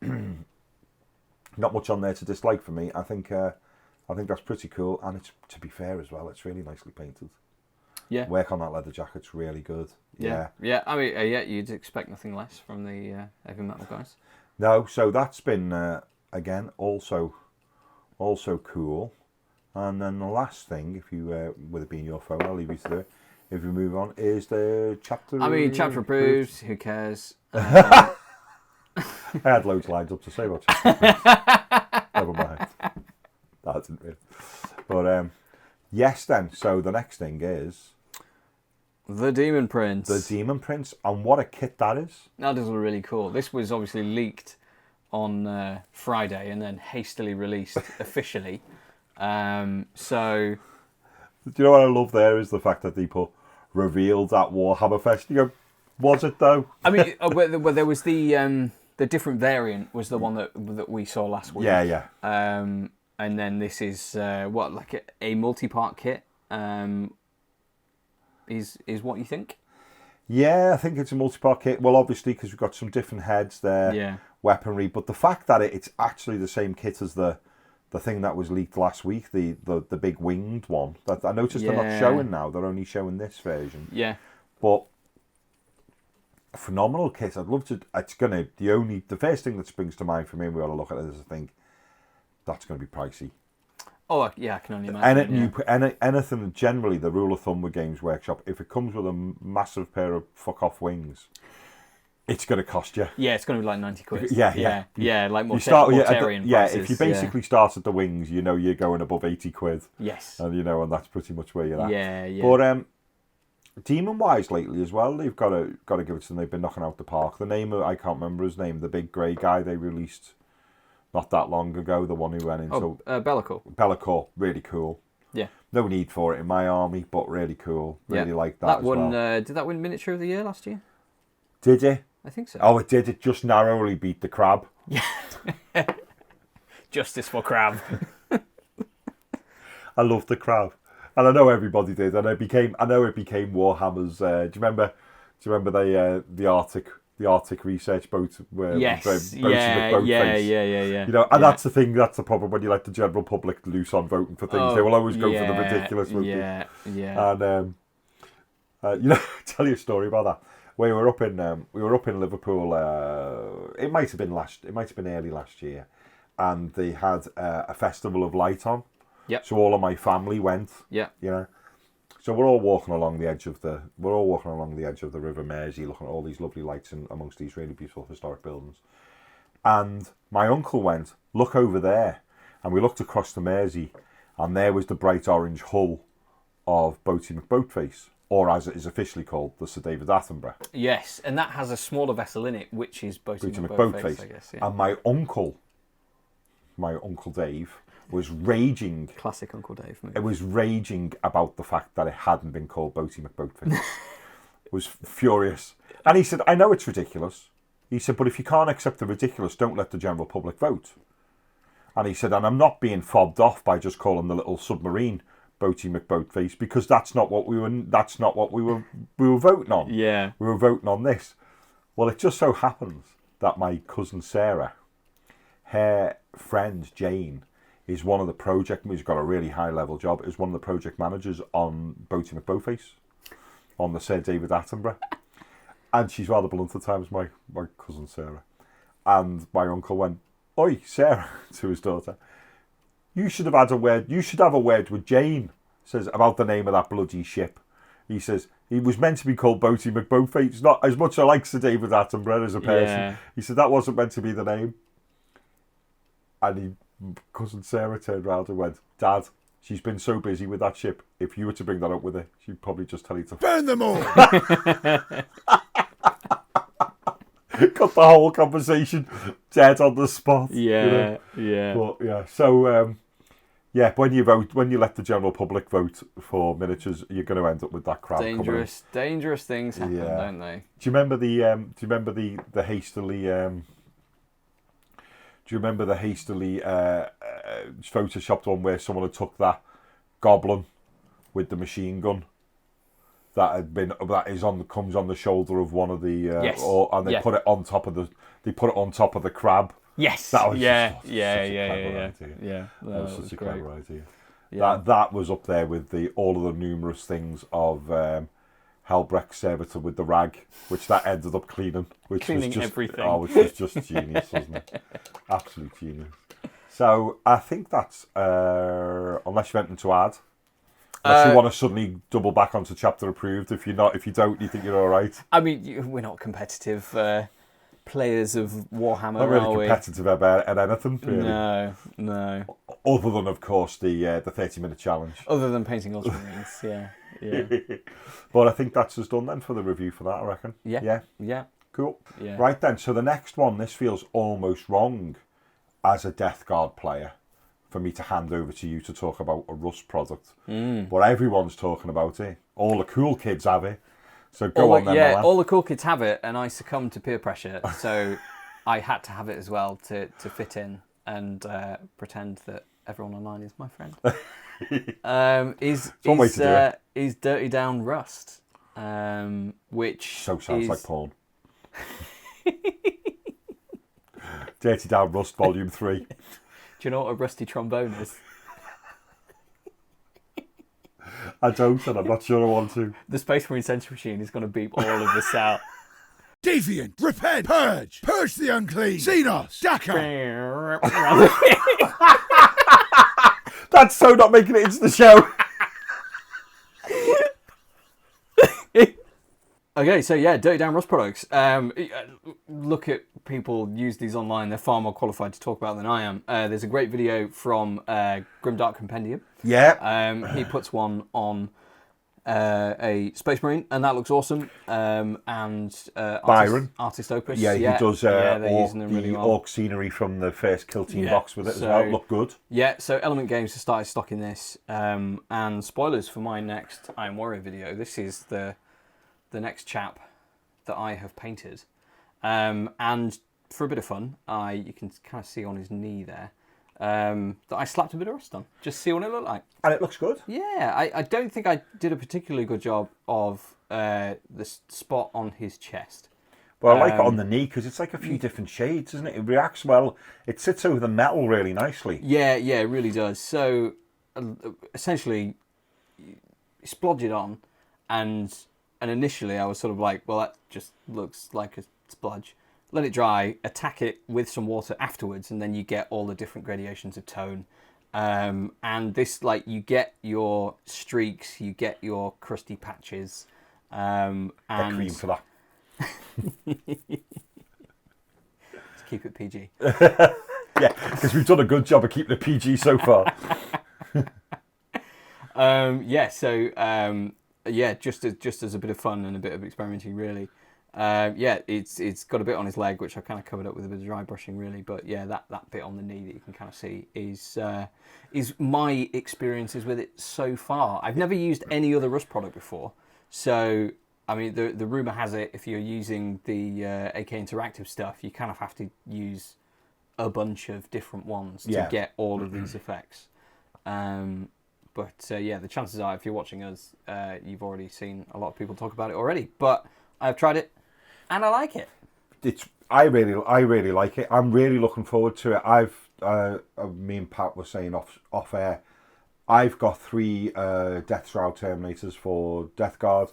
not much on there to dislike for me. I think that's pretty cool, and it's, to be fair as well, it's really nicely painted. Yeah. Work on that leather jacket's really good. Yeah. Yeah. I mean, you'd expect nothing less from the heavy metal guys. No, so that's been again also cool. And then the last thing, if you with it being your phone, I'll leave you to do it. If we move on, is the chapter. I mean, chapter approved. Who cares? I had loads of lines up to say about chapter approved. Never mind. That didn't really. But yes, then. So the next thing is The Demon Prince. the Demon Prince, and what a kit that is. That is really cool. This was obviously leaked on Friday and then hastily released officially. So. Do you know what I love there is the fact that they put revealed at Warhammer Fest. You go, was it though? I mean, well, there was the different variant was the one that we saw last week. Yeah. And then this is like a multi-part kit. Is what you think? Yeah, I think it's a multi-part kit. Well, obviously, because we've got some different heads there, Yeah. weaponry, but the fact that it's actually the same kit as the thing that was leaked last week, the big winged one. That I noticed they're not showing now. They're only showing this version. Yeah. But a phenomenal kit. I'd love to. It's gonna the first thing that springs to mind for me. We ought to look at it as I think that's going to be pricey. Oh yeah, I can only imagine. Anything generally, the rule of thumb with Games Workshop, if it comes with a massive pair of fuck off wings, it's going to cost you. Yeah, it's going to be like 90 quid. Yeah. Like more Mortarian prices. If you basically start at the wings, you're going above 80 quid. Yes. And and that's pretty much where you're at. Yeah. But Demon wise lately as well, they've got to give it to them. They've been knocking out the park. The name I can't remember his name. The big grey guy they released not that long ago. The one who went into Bellicore. Bellicore, really cool. Yeah. No need for it in my army, but really cool. Really like that as one, well. Did that win Miniature of the Year last year? Did you? I think so. Oh, it did. It just narrowly beat the crab. Yeah. Justice for crab. I love the crab, and I know everybody did, and I know it became Warhammer's. Do you remember the Arctic research boat where yes. face. Yeah. And that's the thing. That's the problem when you let the general public loose on voting for things. They will always go for the ridiculous. Yeah. And tell you a story about that. We were up in Liverpool. It might have been early last year, and they had a festival of light on. Yep. So all of my family went. Yeah. You know. So we're all walking along the edge of the River Mersey, looking at all these lovely lights amongst these really beautiful historic buildings. And my uncle went, look over there, and we looked across the Mersey, and there was the bright orange hull of Boaty McBoatface, or as it is officially called, the Sir David Attenborough. Yes, and that has a smaller vessel in it, which is Boaty Boaty McBoatface, McBoatface. I guess. Yeah. And my uncle Dave, was raging. Classic Uncle Dave movie. It was raging about the fact that it hadn't been called Boaty McBoatface. Was furious. And he said, I know it's ridiculous. He said, but if you can't accept the ridiculous, don't let the general public vote. And he said, and I'm not being fobbed off by just calling the little submarine Boaty McBoatface, because that's not what we were voting on. Yeah. We were voting on this. Well, it just so happens that my cousin Sarah, her friend Jane, is one of the project, he's got a really high level job, is one of the project managers on Boaty McBoatface, on the Sir David Attenborough. And she's rather blunt at times, my cousin Sarah. And my uncle went, oi, Sarah, to his daughter, you should have a word with Jane, says, about the name of that bloody ship. He says, he was meant to be called Boaty McBoatface, not as much as I like Sir David Attenborough as a person. Yeah. He said, that wasn't meant to be the name. And cousin Sarah turned around and went, Dad, she's been so busy with that ship, if you were to bring that up with her, she'd probably just tell you to Burn them all! got the whole conversation dead on the spot. Yeah, you know? yeah. But yeah, so when you let the general public vote for miniatures, you're going to end up with that crap. Dangerous things happen, don't they? Do you remember the hastily? Do you remember the hastily photoshopped one where someone had took that goblin with the machine gun comes on the shoulder of one of the yes. and they put it on top of the crab. Yes. That was yeah. That was such a great. clever idea. Yeah. That was up there with all of the numerous things of Helbrecht's servitor with the rag, which that ended up cleaning everything. Which was just genius, wasn't it? Absolute genius. So I think that's unless you've anything to add. Unless you want to suddenly double back onto chapter approved. If you don't, you think you're all right. I mean, we're not competitive players of Warhammer, Not really are we? competitive about at anything, really. No. Other than, of course, the 30-minute challenge. Other than painting ultramarines, yeah. But I think that's us done then for the review for that, I reckon. Yeah. Cool. Yeah. Right then, so the next one, this feels almost wrong as a Death Guard player for me to hand over to you to talk about a Rust product. But everyone's talking about it. All the cool kids have it. So go on then, Milan. All the cool kids have it, and I succumbed to peer pressure, so I had to have it as well to fit in and pretend that everyone online is my friend. Is Dirty Down Rust, which sounds like porn. Dirty Down Rust Volume 3. Do you know what a rusty trombone is? I don't, and I'm not sure I want to. The Space Marine Sentry Machine is going to beep all of this out. Deviant, repent, purge the unclean, Xenos, Dakar. That's so not making it into the show. Okay, so yeah, Dirty Down Rust products. Look at people use these online. They're far more qualified to talk about than I am. There's a great video from Grimdark Compendium. Yeah. He puts one on a Space Marine, and that looks awesome. Byron. Artist Opus. Yeah, he does they're using them really well. orc scenery from the first Kill Team box with it as well. Look good. Yeah, so Element Games has started stocking this. And spoilers for my next Iron Warrior video. This is the next chap that I have painted. And for a bit of fun, you can kind of see on his knee there, that I slapped a bit of rust on. Just see what it looked like. And it looks good. Yeah, I don't think I did a particularly good job of the spot on his chest. Well, I like it on the knee because it's like a few different shades, isn't it? It reacts well. It sits over the metal really nicely. Yeah, it really does. So, essentially, you splodge it on, and And initially I was sort of like, well, that just looks like a spludge. Let it dry, attack it with some water afterwards, and then you get all the different gradations of tone. And this, like, you get your streaks, you get your crusty patches. And cream for that. Let's keep it PG. Yeah, because we've done a good job of keeping it PG so far. Just as a bit of fun and a bit of experimenting, really. It's got a bit on his leg, which I kind of covered up with a bit of dry brushing, really. But yeah, that bit on the knee that you can kind of see is my experiences with it so far. I've never used any other Rust product before, so I mean, the rumor has it if you're using the AK Interactive stuff, you kind of have to use a bunch of different ones to get all of these effects. But the chances are, if you're watching us, you've already seen a lot of people talk about it already. But I've tried it, and I like it. I really like it. I'm really looking forward to it. Me and Pat were saying off air, I've got 3 Death Shroud Terminators for Death Guard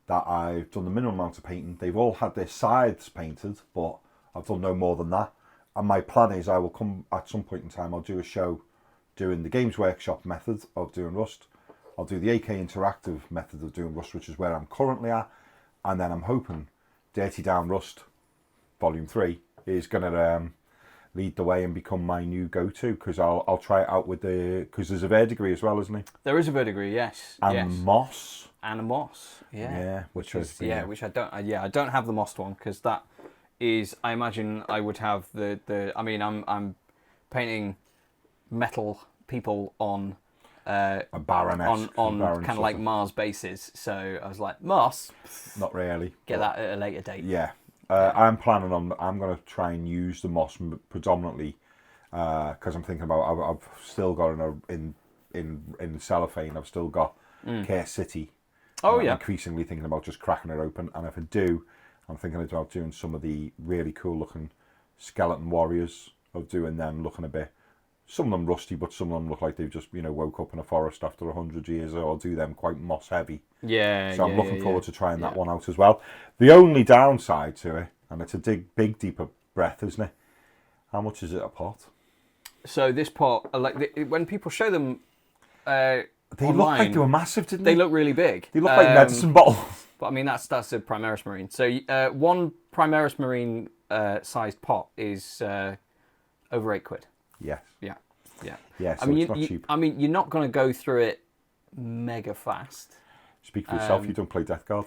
that I've done the minimum amount of painting. They've all had their sides painted, but I've done no more than that. And my plan is I will come at some point in time, I'll do a show doing the Games Workshop method of doing Rust. I'll do the AK Interactive method of doing Rust, which is where I'm currently at. And then I'm hoping Dirty Down Rust Volume 3 is going to lead the way and become my new go-to, because I'll try it out with because there's a verdigris as well, isn't it? There is a verdigris, yes. And moss. And a moss, yeah. Yeah, which I don't. I don't have the mossed one, because that is. I imagine I would have the. I mean, I'm painting metal people on. A baroness on kind of like Mars bases, so I was like, moss. Not really. Get that at a later date. Yeah. I'm planning on. I'm going to try and use the moss predominantly because I'm thinking about. I've still got in cellophane. I've still got Care City. Oh I'm yeah. increasingly thinking about just cracking it open, and if I do, I'm thinking about doing some of the really cool looking skeleton warriors. Of doing them looking a bit. Some of them rusty, but some of them look like they've just woke up in a forest after 100 years. Or I'll do them quite moss heavy. Yeah. So I'm looking forward to trying that one out as well. The only downside to it, and it's a big deeper breath, isn't it? How much is it a pot? So this pot, when people show them, they online, look like they were massive, didn't they? They look really big. They look like medicine bottles. But I mean, that's a Primaris Marine. So one Primaris Marine sized pot is over £8. Yes. Yeah. Yeah. So I mean, it's not cheap. I mean, you're not going to go through it mega fast. Speak for yourself. You don't play Death Guard.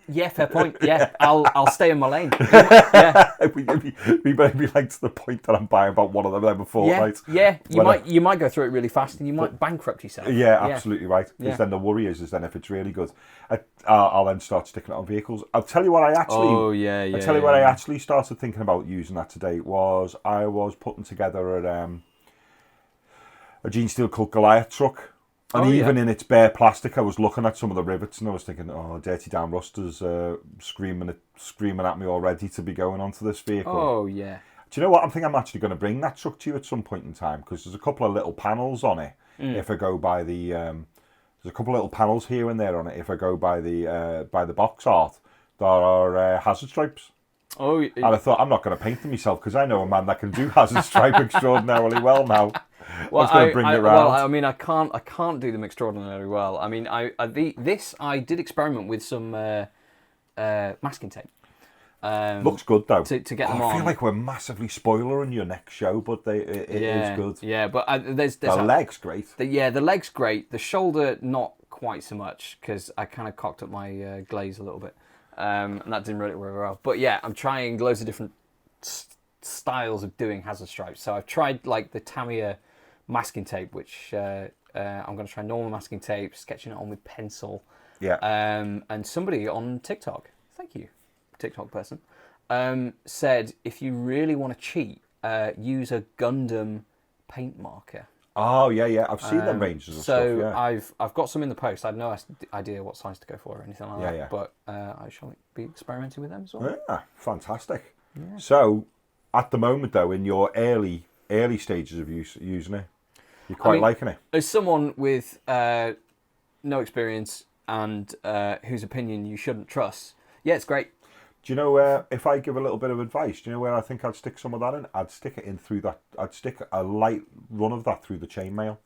Yeah, fair point. Yeah, I'll stay in my lane. Yeah. we may be like to the point that I'm buying about one of them every fortnight. Yeah. You might go through it really fast, and you might bankrupt yourself. Yeah, absolutely right. Because then the worry is then if it's really good, I'll then start sticking it on vehicles. I'll tell you what I actually. Oh yeah. I'll tell you what I actually started thinking about using that today was I was putting together a Gene Steel Cult Goliath truck. And even in its bare plastic, I was looking at some of the rivets and I was thinking, Dirty Down Rust is screaming at me already to be going onto this vehicle. Oh, yeah. Do you know what? I think I'm actually going to bring that truck to you at some point in time because there's a couple of little panels on it. If I go by the... there's a couple of little panels here and there on it. If I go by the box art, there are hazard stripes. Oh, and I thought, I'm not going to paint them myself because I know a man that can do hazard stripe extraordinarily well now. Well, I was going to bring it around. Well, I mean, I can't do them extraordinarily well. I mean, I did experiment with some masking tape. Looks good though. To get them on. I feel like we're massively spoiling your next show, but it is good. Yeah, but there's the leg's great. The leg's great. The shoulder not quite so much because I kind of cocked up my glaze a little bit, and that didn't really work well. But yeah, I'm trying loads of different styles of doing hazard stripes. So I've tried like the Tamiya masking tape, which I'm going to try normal masking tape, sketching it on with pencil. Yeah. And somebody on TikTok, thank you, TikTok person, said if you really want to cheat, use a Gundam paint marker. Oh yeah, I've seen them ranges and stuff. Yeah. I've got some in the post. I have no idea what size to go for or anything like that. Yeah. But I shall be experimenting with them as well. Yeah, fantastic. Yeah. So, at the moment though, in your early stages of using it, you're quite liking it. As someone with no experience, and whose opinion you shouldn't trust. Yeah, it's great. Do you know if I give a little bit of advice? Do you know where I think I'd stick some of that in? I'd stick it in through that. I'd stick a light run of that through the chainmail.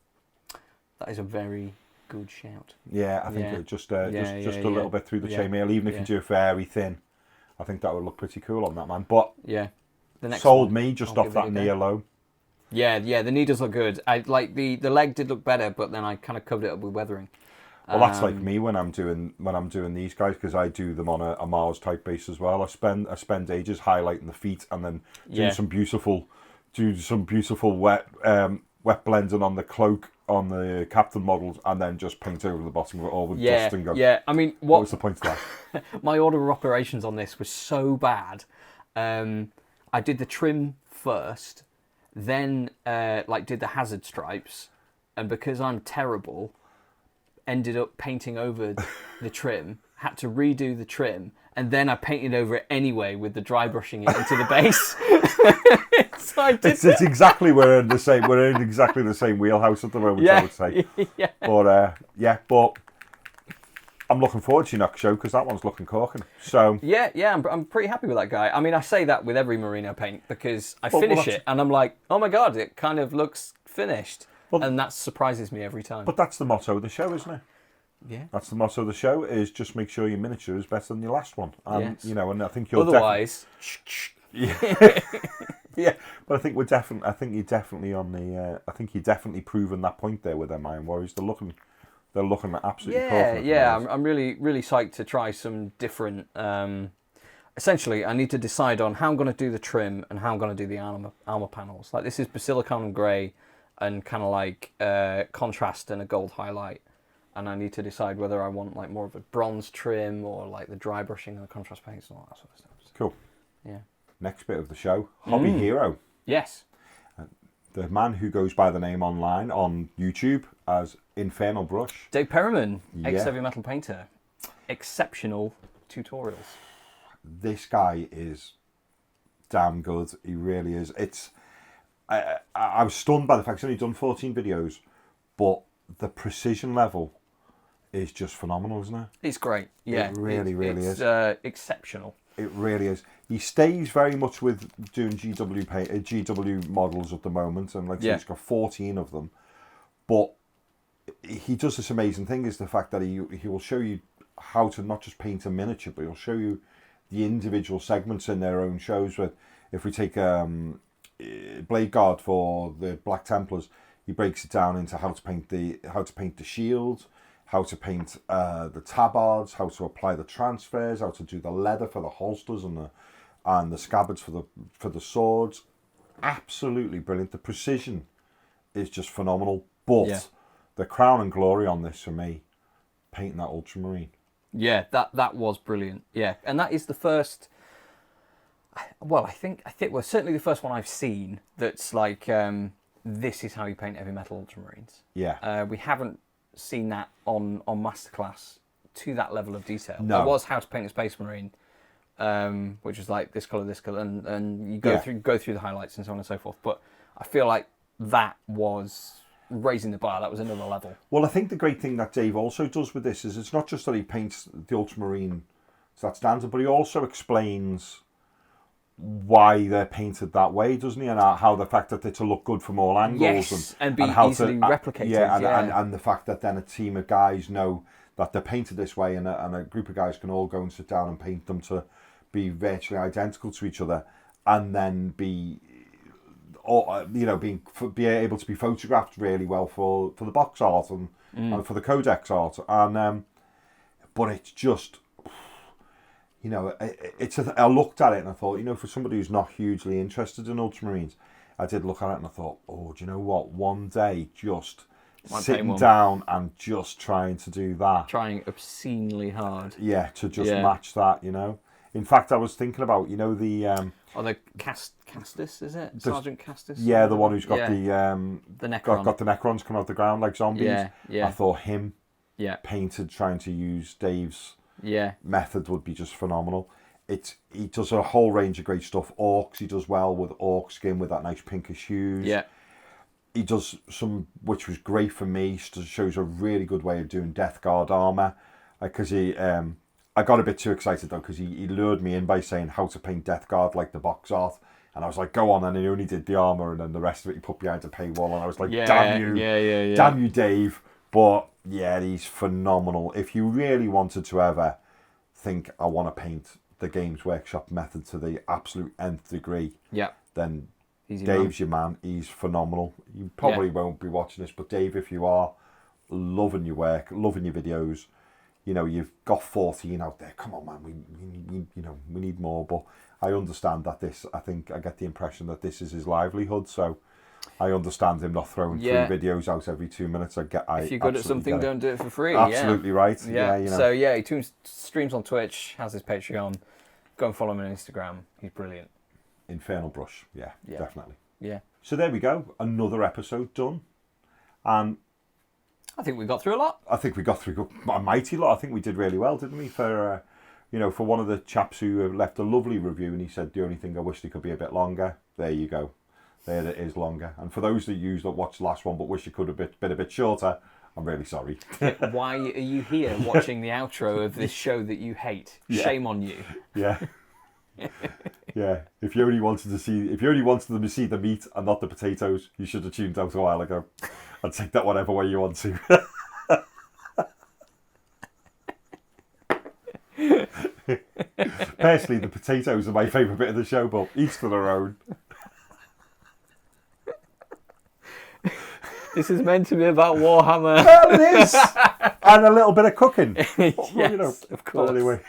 That is a very good shout. Yeah, I think it just a little bit through the chainmail, even if you do it very thin. I think that would look pretty cool on that, man. But yeah, the next sold one, me just I'll off that knee alone. Yeah, the knee does look good. I like the leg did look better, but then I kind of covered it up with weathering. Well, that's like me when I'm doing these guys, because I do them on a Mars type base as well. I spend ages highlighting the feet and then doing some beautiful wet blending on the cloak on the captain models, and then just paint over the bottom of it all with dust and go. Yeah, I mean, what was the point of that? My order of operations on this was so bad. I did the trim first, then did the hazard stripes, and because I'm terrible, ended up painting over the trim, had to redo the trim, and then I painted over it anyway with the dry brushing it into the base. So it's exactly we're in exactly the same wheelhouse at the moment, I would say. Yeah. But I'm looking forward to your next show, because that one's looking corking. So yeah, I'm pretty happy with that guy. I mean, I say that with every Merino paint, because I finish it and I'm like, oh my god, it kind of looks finished. And that surprises me every time. But that's the motto of the show, isn't it? Yeah. That's the motto of the show, is just make sure your miniature is better than your last one. And, yes. And I think you're otherwise... Yeah, but I think you're definitely proven that point there with them Iron Warriors. They're looking absolutely perfect. Yeah, I'm really, really psyched to try some different... essentially, I need to decide on how I'm going to do the trim and how I'm going to do the armor panels. Like, this is Basilicon and grey, and kind of like contrast and a gold highlight, and I need to decide whether I want like more of a bronze trim or like the dry brushing and the contrast paints and all that sort of stuff. Cool. Yeah. Next bit of the show, hobby hero. Yes. The man who goes by the name online on YouTube as Infernal Brush. Dave Perriman, ex-heavy metal painter. Exceptional tutorials. This guy is damn good. He really is. I was stunned by the fact he's only done 14 videos, but the precision level is just phenomenal, isn't it? It's great. Yeah, it really is. Exceptional. It really is. He stays very much with doing GW models at the moment, and he's got 14 of them. But he does this amazing thing, is the fact that he will show you how to not just paint a miniature, but he'll show you the individual segments in their own shows. With, if we take Blade Guard for the Black Templars, he breaks it down into how to paint the shield, how to paint the tabards, how to apply the transfers, how to do the leather for the holsters and the scabbards for the swords. Absolutely brilliant. The precision is just phenomenal. But the crown and glory on this for me, painting that ultramarine. Yeah, that was brilliant. Yeah, and that is the first. Well, I think certainly the first one I've seen that's like this is how you paint heavy metal ultramarines. Yeah. We haven't seen that on Masterclass to that level of detail. No. There was how to paint a Space Marine, which was like this colour, and you go through the highlights and so on and so forth. But I feel like that was raising the bar. That was another level. Well, I think the great thing that Dave also does with this is it's not just that he paints the ultramarine to that standard, but he also explains why they're painted that way, doesn't he? And how the fact that they're to look good from all angles, and be how easily replicated. And the fact that then a team of guys know that they're painted this way, and a group of guys can all go and sit down and paint them to be virtually identical to each other, and then be able to be photographed really well for the box art and for the codex art. And but it's just, I looked at it and I thought, for somebody who's not hugely interested in ultramarines, I did look at it and I thought, do you know what? One day, just sitting down and just trying to do that. Trying obscenely hard. Yeah, to just match that, In fact, I was thinking about, the... the Castus, is it? Sergeant Castus? Yeah, the one who's got the Necron. Got the Necrons coming off the ground like zombies. Yeah. I thought him painted trying to use Dave's method would be just phenomenal. He does a whole range of great stuff. Orcs, he does well with orc skin with that nice pinkish hues. Yeah. He does some, which was great for me, shows a really good way of doing Death Guard armour. because I got a bit too excited though, because he lured me in by saying how to paint Death Guard like the box art, and I was like, go on, and he only did the armor, and then the rest of it he put behind a paywall, and I was like, damn you, damn you, Dave. But yeah, he's phenomenal. If you really wanted to ever think, I want to paint the Games Workshop method to the absolute nth degree, then Dave's your man. He's phenomenal. You probably won't be watching this, but Dave, if you are, loving your work, loving your videos, you know, you've got 14 out there. Come on, man, we need more. But I understand that I get the impression that this is his livelihood, so I understand him not throwing 3 videos out every 2 minutes. If you're good at something, don't do it for free. Absolutely right. Yeah, you know. So yeah, he streams on Twitch, has his Patreon. Go and follow him on Instagram. He's brilliant. Infernal Brush, yeah, definitely. Yeah. So there we go, another episode done, and I think we got through a lot. I think we got through a mighty lot. I think we did really well, didn't we? For for one of the chaps who left a lovely review, and he said the only thing I wish it could be a bit longer. There you go. There it is, longer. And for those that watched the last one but wish it could have been a bit shorter, I'm really sorry. Why are you here watching the outro of this show that you hate? Shame on you. Yeah. Yeah. If you only wanted them to see the meat and not the potatoes, you should have tuned out a while ago. And take that whatever way you want to. Personally, the potatoes are my favourite bit of the show, but each to their own. This is meant to be about Warhammer. Well, it is. And a little bit of cooking. Yes, of course. Anyway.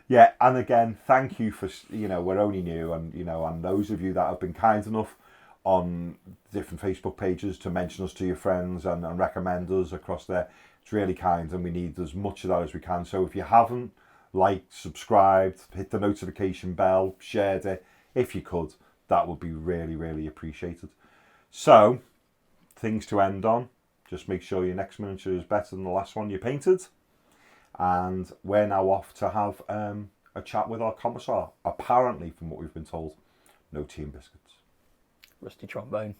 Yeah, and again, thank you for, we're only new, and those of you that have been kind enough on different Facebook pages to mention us to your friends and recommend us across there. It's really kind, and we need as much of that as we can. So if you haven't liked, subscribed, hit the notification bell, shared it, if you could, that would be really, really appreciated. So, things to end on. Just make sure your next miniature is better than the last one you painted. And we're now off to have a chat with our commissar. Apparently, from what we've been told, no tea and biscuits. Rusty trombone.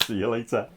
See you later.